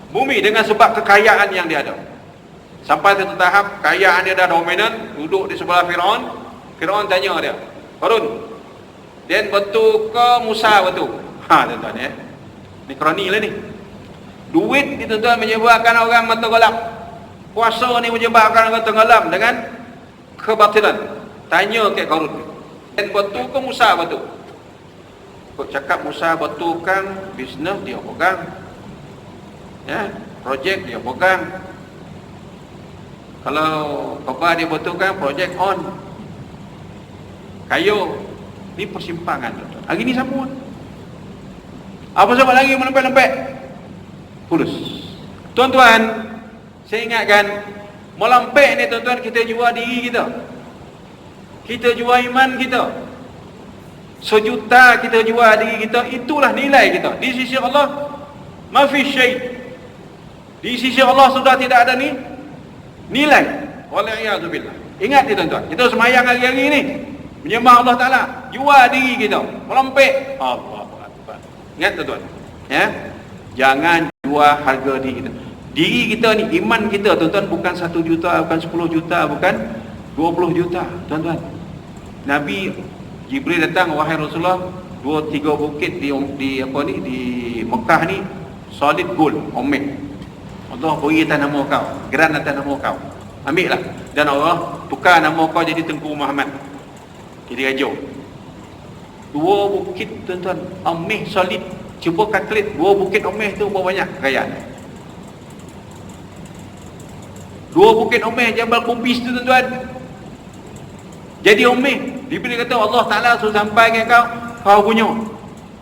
bumi dengan sebab kekayaan yang dia ada. Sampai satu tahap kekayaan dia dah dominan, duduk di sebelah Fir'aun. Fir'aun tanya dia, Qarun, dan betul ke Musa betul? Tuan-tuan, ni kroni lah ni. Duit ni, tuan-tuan, menyebabkan orang mata gelap. Puasa ni menyebabkan orang tenggelam dengan kebatilan. Tanya ke Qarun, dan betul ke Musa betul? Kau cakap Musa betul kan, bisnes dia pegang, ya, projek dia pegang. Kalau khabar dia betul kan, projek on. Kayu ni persimpangan, tuan-tuan. Hari ni sama. Apa sebab lagi melempet-lempet? Pulus. Tuan-tuan, saya ingatkan, melempet ni, tuan-tuan, kita jual diri kita. Kita jual iman kita. 1 juta kita jual diri kita, itulah nilai kita. Di sisi Allah, mafi syai'. Di sisi Allah sudah tidak ada nilai. Wal'iyazubillah. Ingat ni, tuan-tuan, kita semayang hari-hari ni, menyembah Allah Ta'ala, jual diri kita, melempet. Allahu Akbar. Ingat, tuan-tuan, ya? Jangan jual harga diri kita. Diri kita ni, iman kita, tuan-tuan, bukan 1 juta, bukan 10 juta, bukan 20 juta, tuan-tuan. Nabi Jibril datang, wahai Rasulullah, 2-3 bukit di Mekah ni solid gold, omeh. Allah beri atas nama kau, geran atas nama kau, ambil lah. Dan Allah tukar nama kau jadi Tengku Muhammad, jadi raja. Dua bukit tuan-tuan, Ameh solid. Cuba kalkulat dua bukit Ameh tu berapa banyak kekayaan. Dua bukit Ameh Jabal Kumpis tu tuan-tuan, jadi Ameh. Bila kata Allah Ta'ala suruh sampai ke kau punya.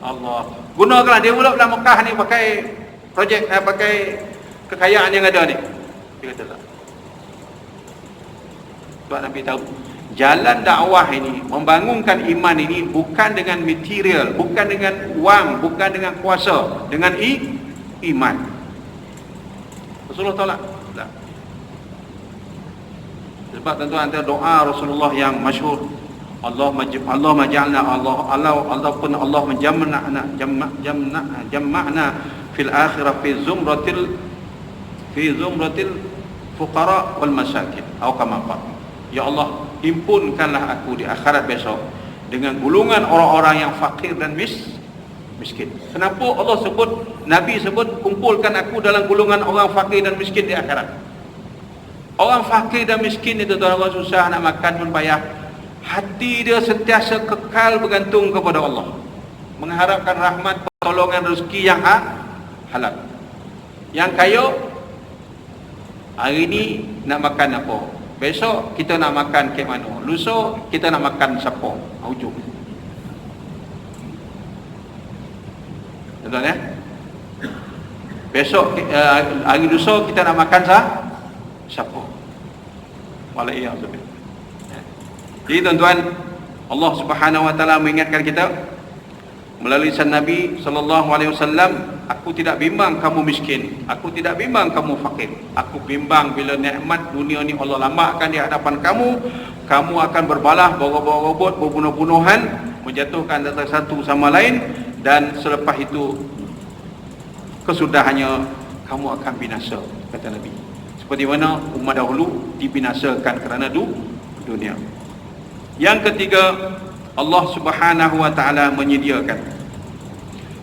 Allah gunakanlah dia pula dalam Mekah ni pakai projek, pakai kekayaan yang ada ni. Dia kata tak. Sebab Nabi tahu jalan dakwah ini, membangunkan iman ini bukan dengan material, bukan dengan wang, bukan dengan kuasa, dengan iman. Rasulullah tolak tak. Sebab tentu antara doa Rasulullah yang masyhur, Allah maj'alna Allah pun Allah menjama'na fil akhirah fi zumratil fuqara wal masakin atau kama qala. Ya Allah, himpunkanlah aku di akhirat besok dengan golongan orang-orang yang fakir dan miskin. Kenapa Allah sebut, Nabi sebut, kumpulkan aku dalam golongan orang fakir dan miskin di akhirat? Orang fakir dan miskin itu tuan-tuan, susah nak makan pun payah. Hati dia sentiasa kekal bergantung kepada Allah, mengharapkan rahmat, pertolongan, rezeki yang halal. Yang kaya, hari ni nak makan apa, besok kita nak makan ke mana, lusa kita nak makan siapa, hujung. Betul ya? Besok hari lusa kita nak makan siapa? Walaiyahzubillah. Jadi tuan-tuan, Allah Subhanahu wa taala mengingatkan kita melalui lisan Nabi sallallahu alaihi wasallam, aku tidak bimbang kamu miskin, aku tidak bimbang kamu fakir. Aku bimbang bila nikmat dunia ni Allah lambakkan di hadapan kamu, kamu akan berbalah, bawa-bawa robot, berbunuh-bunuhan, menjatuhkan antara satu sama lain, dan selepas itu kesudahannya kamu akan binasa, kata Nabi. Seperti mana umat dahulu dibinasakan kerana dunia. Yang ketiga, Allah Subhanahu wa taala menyediakan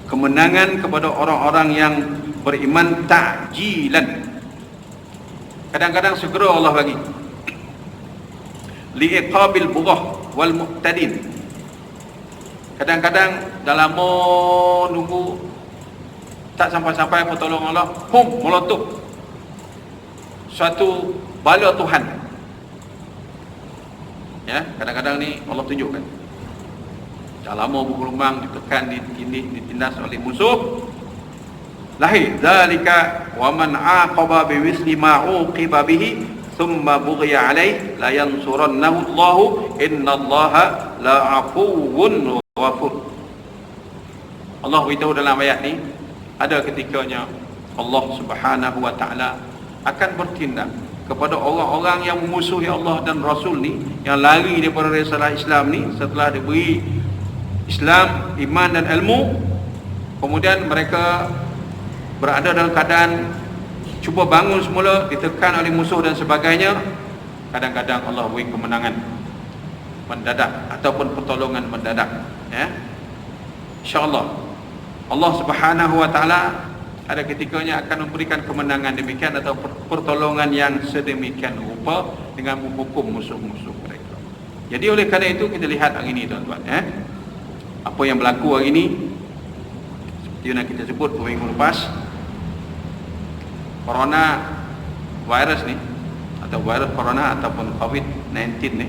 kemenangan kepada orang-orang yang beriman ta'jilan. Kadang-kadang segera Allah bagi. Li'iqabil bughah wal mu'tadin. Kadang-kadang dalam nunggu tak sampai-sampai pertolongan Allah, meletup suatu bala Tuhan. Ya, kadang-kadang ni Allah tunjukkan. Dah lama bergelombang, ditekan, ditindas oleh musuh. Lahir zalika wa man aqaba bi misli ma uqiba bihi thumma bughiya alayhi la yansurannahu Allahu innallaha la afuwun ghafur. Allah beritahu dalam ayat ni, ada ketikanya Allah Subhanahu wa taala akan bertindak kepada orang-orang yang memusuhi Allah dan Rasul ni, yang lari daripada risalah Islam ni setelah diberi Islam, iman dan ilmu, kemudian mereka berada dalam keadaan cuba bangun semula, ditekan oleh musuh dan sebagainya. Kadang-kadang Allah beri kemenangan mendadak ataupun pertolongan mendadak, ya. InsyaAllah Allah Subhanahu wa taala ada ketikanya akan memberikan kemenangan demikian atau pertolongan yang sedemikian rupa dengan menghukum musuh-musuh mereka. Jadi oleh kerana itu kita lihat hari ini tuan-tuan, apa yang berlaku hari ini, seperti yang kita sebut minggu lepas, corona virus ni, atau virus corona ataupun COVID-19 ni,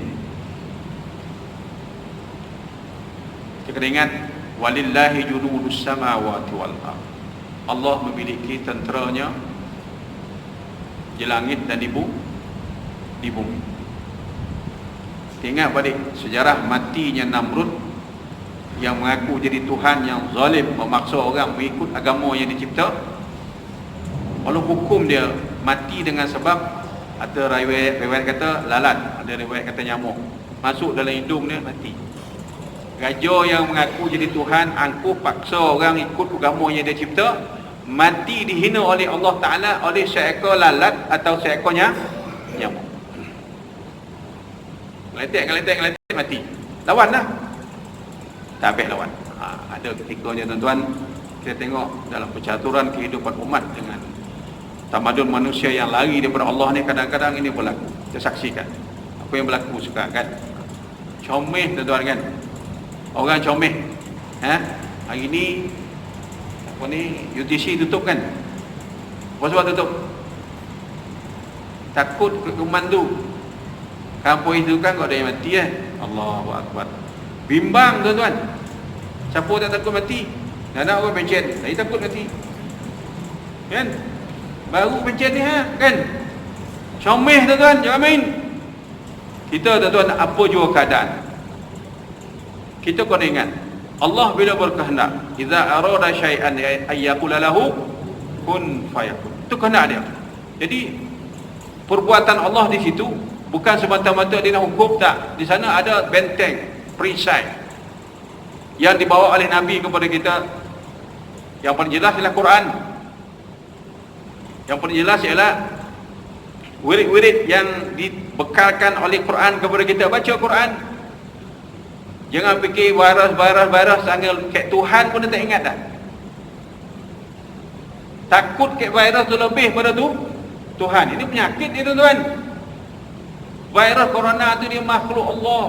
kita ingat walillahi junudus samawati wal ardh. Allah memiliki tenteranya di langit dan di bumi. Ingat balik sejarah matinya Namrud yang mengaku jadi Tuhan, yang zalim, memaksa orang mengikut agama yang dicipta. Allah hukum dia mati dengan sebab, ada riwayat kata lalat, ada riwayat kata nyamuk masuk dalam hidung dia, mati. Raja yang mengaku jadi Tuhan, angkuh paksa orang ikut agama yang dia cipta, mati dihina oleh Allah Ta'ala oleh seekor lalat atau seekor nyamuk. Ngeletek mati. Lawan lah. Tak habis lawan. Ada ketikanya tuan-tuan, kita tengok dalam percaturan kehidupan umat dengan tamadun manusia yang lari daripada Allah ni kadang-kadang ini berlaku. Kita saksikan apa yang berlaku sekarang kan. Comel tuan-tuan kan. Orang comel. Hari ni apa ni, UTC tutup kan. Apa sebab tutup? Takut kemandu. Kampung itu kan kau ada yang mati Allahu Akbar. Bimbang tuan-tuan. Siapa tak takut mati? Anak orang pencen, saya takut mati. Kan? Baru pencen ni kan? Comel tuan-tuan, jangan main. Kita tuan-tuan apa jua keadaan, kita kena ingat Allah bila berkehendak, idza arada syai'an ayyaqula lahu kun fayakun. Itu kehendak dia. Jadi perbuatan Allah di situ bukan semata-mata dia nak hukum, tak. Di sana ada benteng perisai yang dibawa oleh Nabi kepada kita. Yang paling jelas ialah Quran. Yang paling jelas ialah wirid-wirid yang dibekalkan oleh Quran kepada kita. Baca Quran. Jangan fikir virus sangat kat Tuhan pun dia tak ingat dah. Takut kat virus tu lebih pada tu Tuhan. Ini penyakit ni tuan-tuan. Virus corona tu dia makhluk Allah.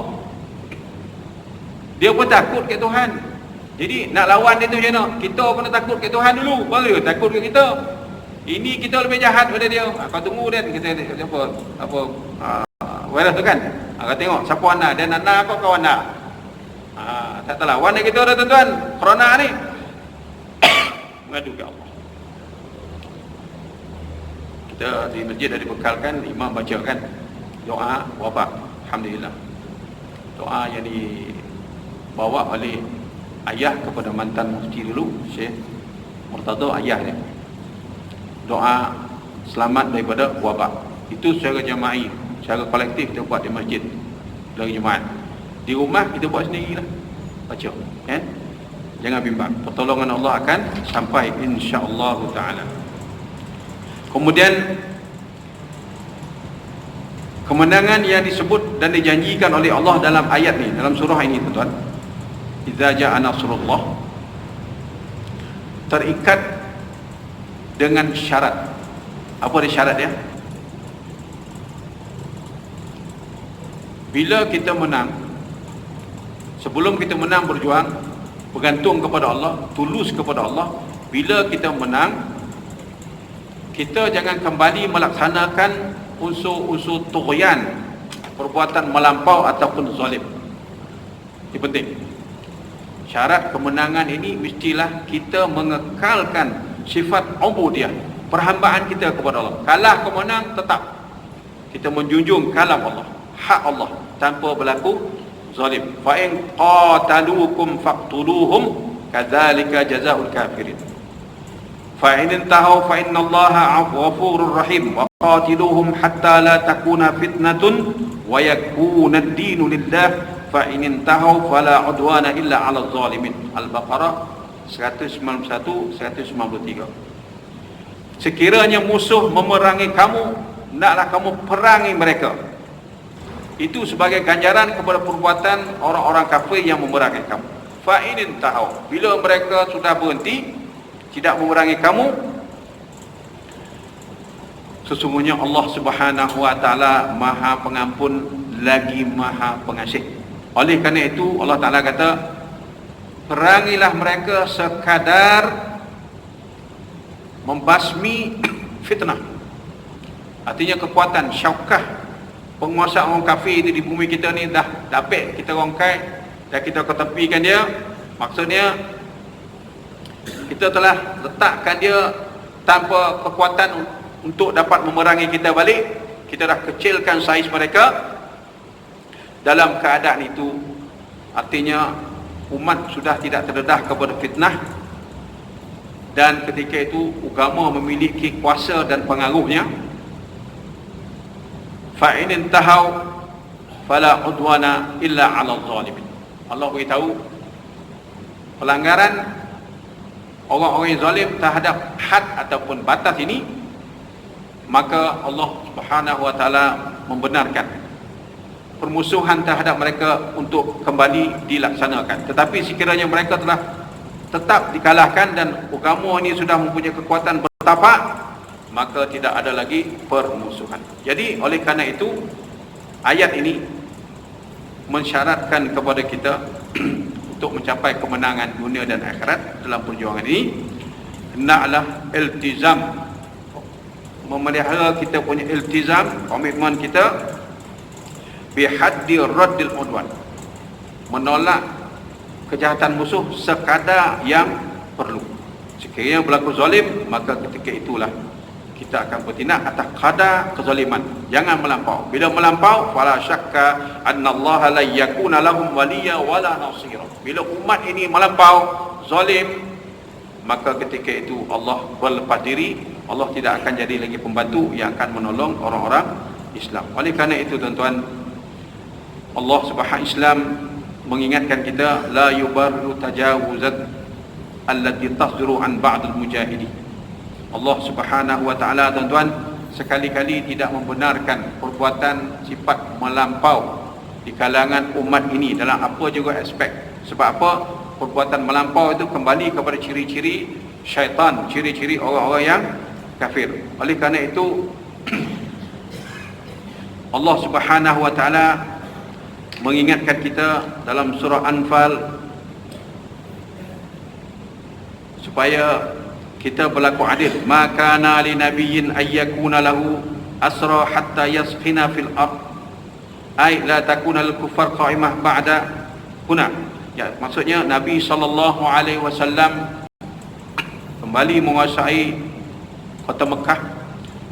Dia pun takut kat Tuhan. Jadi nak lawan dia tu macam mana? Kita kena takut kat Tuhan dulu, baru dia takut kat kita. Ini kita lebih jahat daripada dia. Kau tunggu dia kita apa virus tu kan. Kau tengok siapa anak dia, anak kau kawan anak. Tak terlawan dia kita dah tuan-tuan. Corona ni mengadu ke Allah. Kita di masjid dah dibekalkan, imam bacakan doa wabak. Alhamdulillah. Doa yang dibawa oleh ayah kepada mantan mufti dulu, Syekh Murtada, ayah dia. Doa selamat daripada wabak. Itu secara jama'i, secara kolektif kita buat di masjid dari Jumaat. Di rumah kita buat sendirilah. Baca, kan? Jangan bimbang. Pertolongan Allah akan sampai insya-Allah taala. Kemudian kemenangan yang disebut dan dijanjikan oleh Allah dalam ayat ni, dalam surah ini tuan-tuan. Idza jaa nasrullah, terikat dengan syarat. Apa dia syarat dia? Bila kita menang, sebelum kita menang berjuang, bergantung kepada Allah, tulus kepada Allah. Bila kita menang, kita jangan kembali melaksanakan unsur-unsur tughyan, perbuatan melampau ataupun zalim. Ini penting. Syarat kemenangan ini mestilah kita mengekalkan sifat ubudiyah, perhambaan kita kepada Allah. Kalah ke menang tetap kita menjunjung kalam Allah, hak Allah tanpa berlaku zalim. Fa in qataluukum faqtuluhum kadzalika jazaa'ul kafirin. Fa in intahu fa innallaha ghafurur rahim wa qatiluhum hatta la takuna fitnatun wa yakuna ad-dinu lillah fa in intahu fala udwana illa 'alal zalimin. Al-Baqarah 191 193. Sekiranya musuh memerangi kamu, hendaklah kamu perangi mereka. Itu sebagai ganjaran kepada perbuatan orang-orang kafir yang memerangi kamu. Fa in intahu, bila mereka sudah berhenti tidak memerangi kamu, sesungguhnya Allah Subhanahu wa taala Maha Pengampun lagi Maha Pengasih. Oleh kerana itu Allah Taala kata, perangilah mereka sekadar membasmi fitnah. Artinya kekuatan syaukah penguasa orang kafir itu di bumi kita ni dah dapat kita rongkai dan kita ketepikan dia. Maksudnya kita telah letakkan dia tanpa kekuatan untuk dapat memerangi kita balik. Kita dah kecilkan saiz mereka. Dalam keadaan itu artinya umat sudah tidak terdedah kepada fitnah, dan ketika itu agama memiliki kuasa dan pengaruhnya. Fa in intahu fala udwana illa 'alal zalimin. Allah beritahu pelanggaran orang-orang yang zalim terhadap had ataupun batas ini, maka Allah Subhanahu wa taala membenarkan permusuhan terhadap mereka untuk kembali dilaksanakan. Tetapi sekiranya mereka telah tetap dikalahkan dan agama ini sudah mempunyai kekuatan bertapak, maka tidak ada lagi permusuhan. Jadi oleh kerana itu ayat ini mensyaratkan kepada kita untuk mencapai kemenangan dunia dan akhirat dalam perjuangan ini, hendaklah iltizam, memelihara kita punya iltizam, komitmen kita bihaddi raddil udwan, menolak kejahatan musuh sekadar yang perlu. Sekiranya berlaku zalim, maka ketika itulah kita akan bertindak atas kadar kezaliman. Jangan melampau. Bila melampau, fala syakka annallaha la yakuna lahum waliya wala nasira. Bila umat ini melampau zalim, maka ketika itu Allah berlepas diri. Allah tidak akan jadi lagi pembantu yang akan menolong orang-orang Islam. Oleh kerana itu tuan-tuan, Allah Subhanahu Islam mengingatkan kita, la yubarru tajawuzat allati tasduru an ba'd al-mujahidin. Allah Subhanahu wa taala tuan-tuan sekali-kali tidak membenarkan perbuatan sifat melampau di kalangan umat ini dalam apa juga aspek. Sebab apa? Perbuatan melampau itu kembali kepada ciri-ciri syaitan, ciri-ciri orang-orang yang kafir. Oleh kerana itu Allah Subhanahu wa taala mengingatkan kita dalam surah Anfal supaya kita berlaku adil. Maka kana li nabiyyin ayyakuna lahu asra hatta yaskhina fil ard, ay la takuna al kuffar qa'imah ba'da huna. Ya, maksudnya Nabi sallallahu alaihi wasallam kembali menguasai kota Mekah,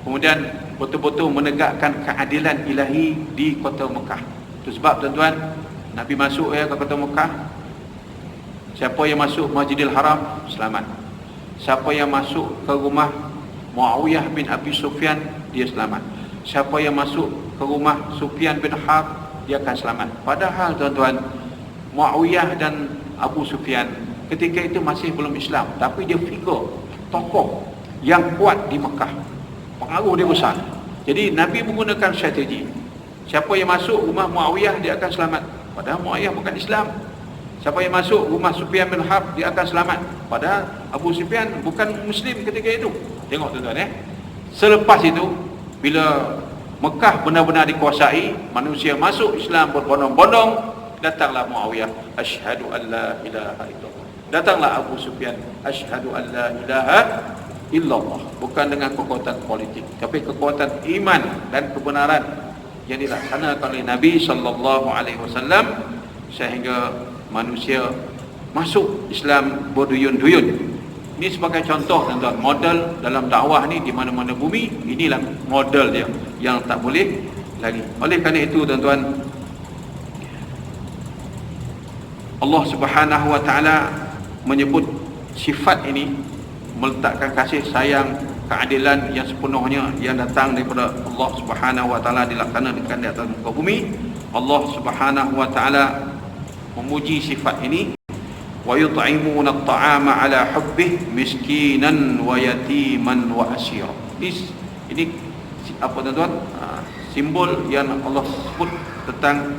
kemudian betul-betul menegakkan keadilan ilahi di kota Mekah. Itu sebab tuan-tuan, Nabi masuk ke kota Mekah, siapa yang masuk Masjidil Haram selamat. Siapa yang masuk ke rumah Muawiyah bin Abi Sufyan, dia selamat. Siapa yang masuk ke rumah Sufyan bin Harb, dia akan selamat. Padahal tuan-tuan, Muawiyah dan Abu Sufyan ketika itu masih belum Islam, tapi dia figur, tokoh yang kuat di Mekah, pengaruh dia besar. Jadi Nabi menggunakan strategi, siapa yang masuk rumah Muawiyah, dia akan selamat. Padahal Muawiyah bukan Islam. Siapa yang masuk rumah Sufyan bin Harb, dia akan selamat. Padahal Abu Sufyan bukan Muslim ketika itu. Tengok tuan-tuan Selepas itu, bila Mekah benar-benar dikuasai, manusia masuk Islam berbondong-bondong, datanglah Muawiyah, asyhadu an la ilaha illallah. Datanglah Abu Sufyan, asyhadu an la ilaha illallah. Bukan dengan kekuatan politik, tapi kekuatan iman dan kebenaran yang dilaksanakan oleh Nabi sallallahu alaihi wasallam, sehingga manusia masuk Islam berduyun-duyun. Ini sebagai contoh tuan-tuan, model dalam dakwah ni di mana-mana bumi, inilah model dia yang tak boleh lagi. Oleh kerana itu tuan-tuan, Allah Subhanahu wa taala menyebut sifat ini, meletakkan kasih sayang, keadilan yang sepenuhnya yang datang daripada Allah Subhanahu wa taala dilaksanakan di atas muka bumi. Allah Subhanahu wa taala memuji sifat ini, wa yut'imuna at-ta'ama ala hubbih miskinan wa yatiman wa asira. Ini apa tuan-tuan? Simbol yang Allah sebut tentang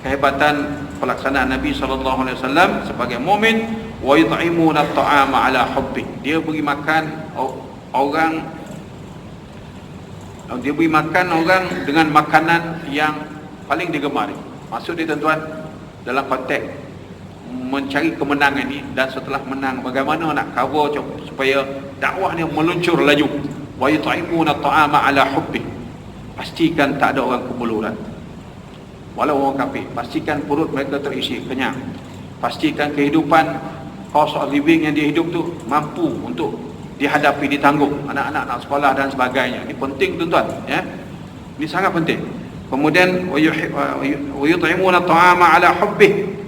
kehebatan pelaksanaan Nabi sallallahu alaihi wasallam sebagai mukmin. Wa yut'imuna at-ta'ama ala hubbih, dia beri makan orang dengan makanan yang paling digemari. Maksud dia tuan-tuan, dalam konteks mencari kemenangan ini, dan setelah menang bagaimana nak cover supaya dakwah ni meluncur laju. Wa yut'imuna at-ta'ama ala hubbih, pastikan tak ada orang kebuluran, walau orang kafir. Pastikan perut mereka terisi, kenyang. Pastikan kehidupan, cost of living yang dia hidup tu mampu untuk dihadapi, ditanggung. Anak-anak nak sekolah dan sebagainya. Ini penting tuan-tuan ya. Ini sangat penting. Kemudian wa yut'imuna at-ta'ama ala hubbih,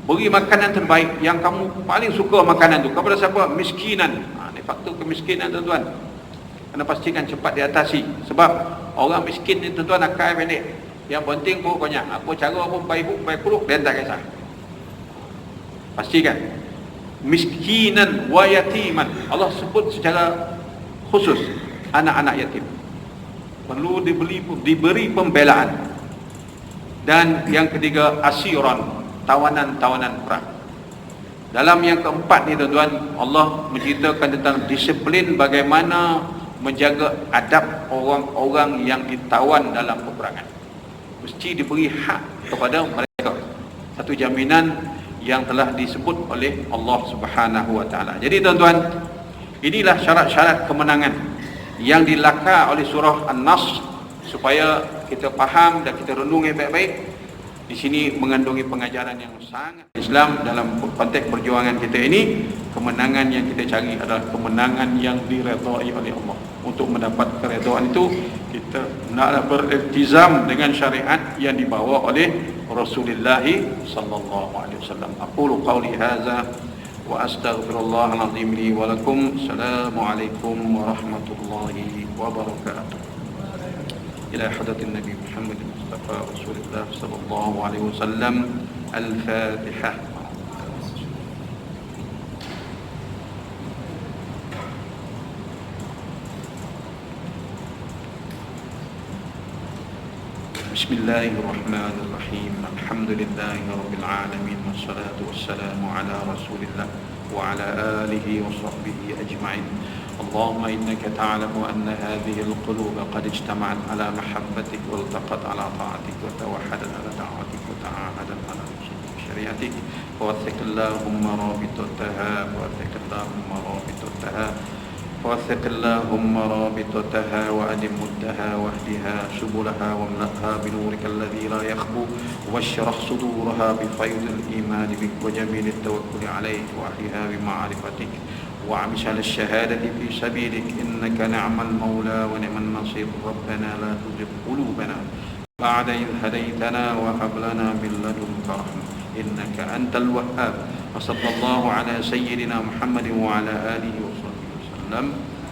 beri makanan terbaik yang kamu paling suka makanan tu kepada siapa? Miskinan. Ini faktor kemiskinan tuan-tuan, kena pastikan cepat diatasi. Sebab orang miskin ni tuan-tuan akal pendek. Yang penting pokoknya apa cara pun baik buruk dia tak kisah. Pastikan miskinan wa yatiman. Allah sebut secara khusus anak-anak yatim, perlu diberi pembelaan. Dan yang ketiga, asiran, tawanan-tawanan perang. Dalam yang keempat ni tuan-tuan, Allah menceritakan tentang disiplin bagaimana menjaga adab orang-orang yang ditawan dalam peperangan. Mesti diberi hak kepada mereka. Satu jaminan yang telah disebut oleh Allah Subhanahu wa taala. Jadi tuan-tuan, inilah syarat-syarat kemenangan yang dilakar oleh surah An-Nasr, supaya kita faham dan kita renungi baik-baik. Di sini mengandungi pengajaran yang sangat Islam dalam konteks perjuangan kita ini. Kemenangan yang kita cari adalah kemenangan yang diredai oleh Allah. Untuk mendapat keredaan itu, kita nak beriltizam dengan syariat yang dibawa oleh Rasulullah sallallahu alaihi wasallam. Aqulu qawli hadza wa astaghfirullah al-azim li wa lakum. Assalamualaikum warahmatullahi wabarakatuh. إلى حضرة النبي محمد المصطفى رسول الله صلى الله عليه وسلم. الفاتحة. بسم الله الرحمن الرحيم. الحمد لله رب العالمين، والصلاة والسلام على رسول الله وعلى آله وصحبه أجمعين. اللهم إنك تعلم أن هذه القلوب قد اجتمعت على محبتك، والتقت على طاعتك، وتوحدت على دعوتك، وتعاهدت على شريعتك. فوثق اللهم رابطتها، فوثق اللهم رابطتها، فوثق اللهم رابطتها، وأدم مدها، واهدها سبلها، واملأها بنورك الذي لا يخبو، واشرح صدورها بفيض الإيمان بك وجميل التوكل عليك، وأحيها بمعرفتك، وأعمش على الشهادة في سبيلك. إنك نعم المولى ونعم النصير. ربنا لا تزغ قلوبنا بعد إذ هديتنا، وهب لنا من لدنك رحمة إنك أنت الوهاب. وصلى الله على سيدنا محمد وعلى آله وصحبه وسلم،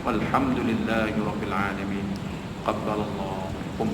والحمد لله رب العالمين. قبل الله منكم.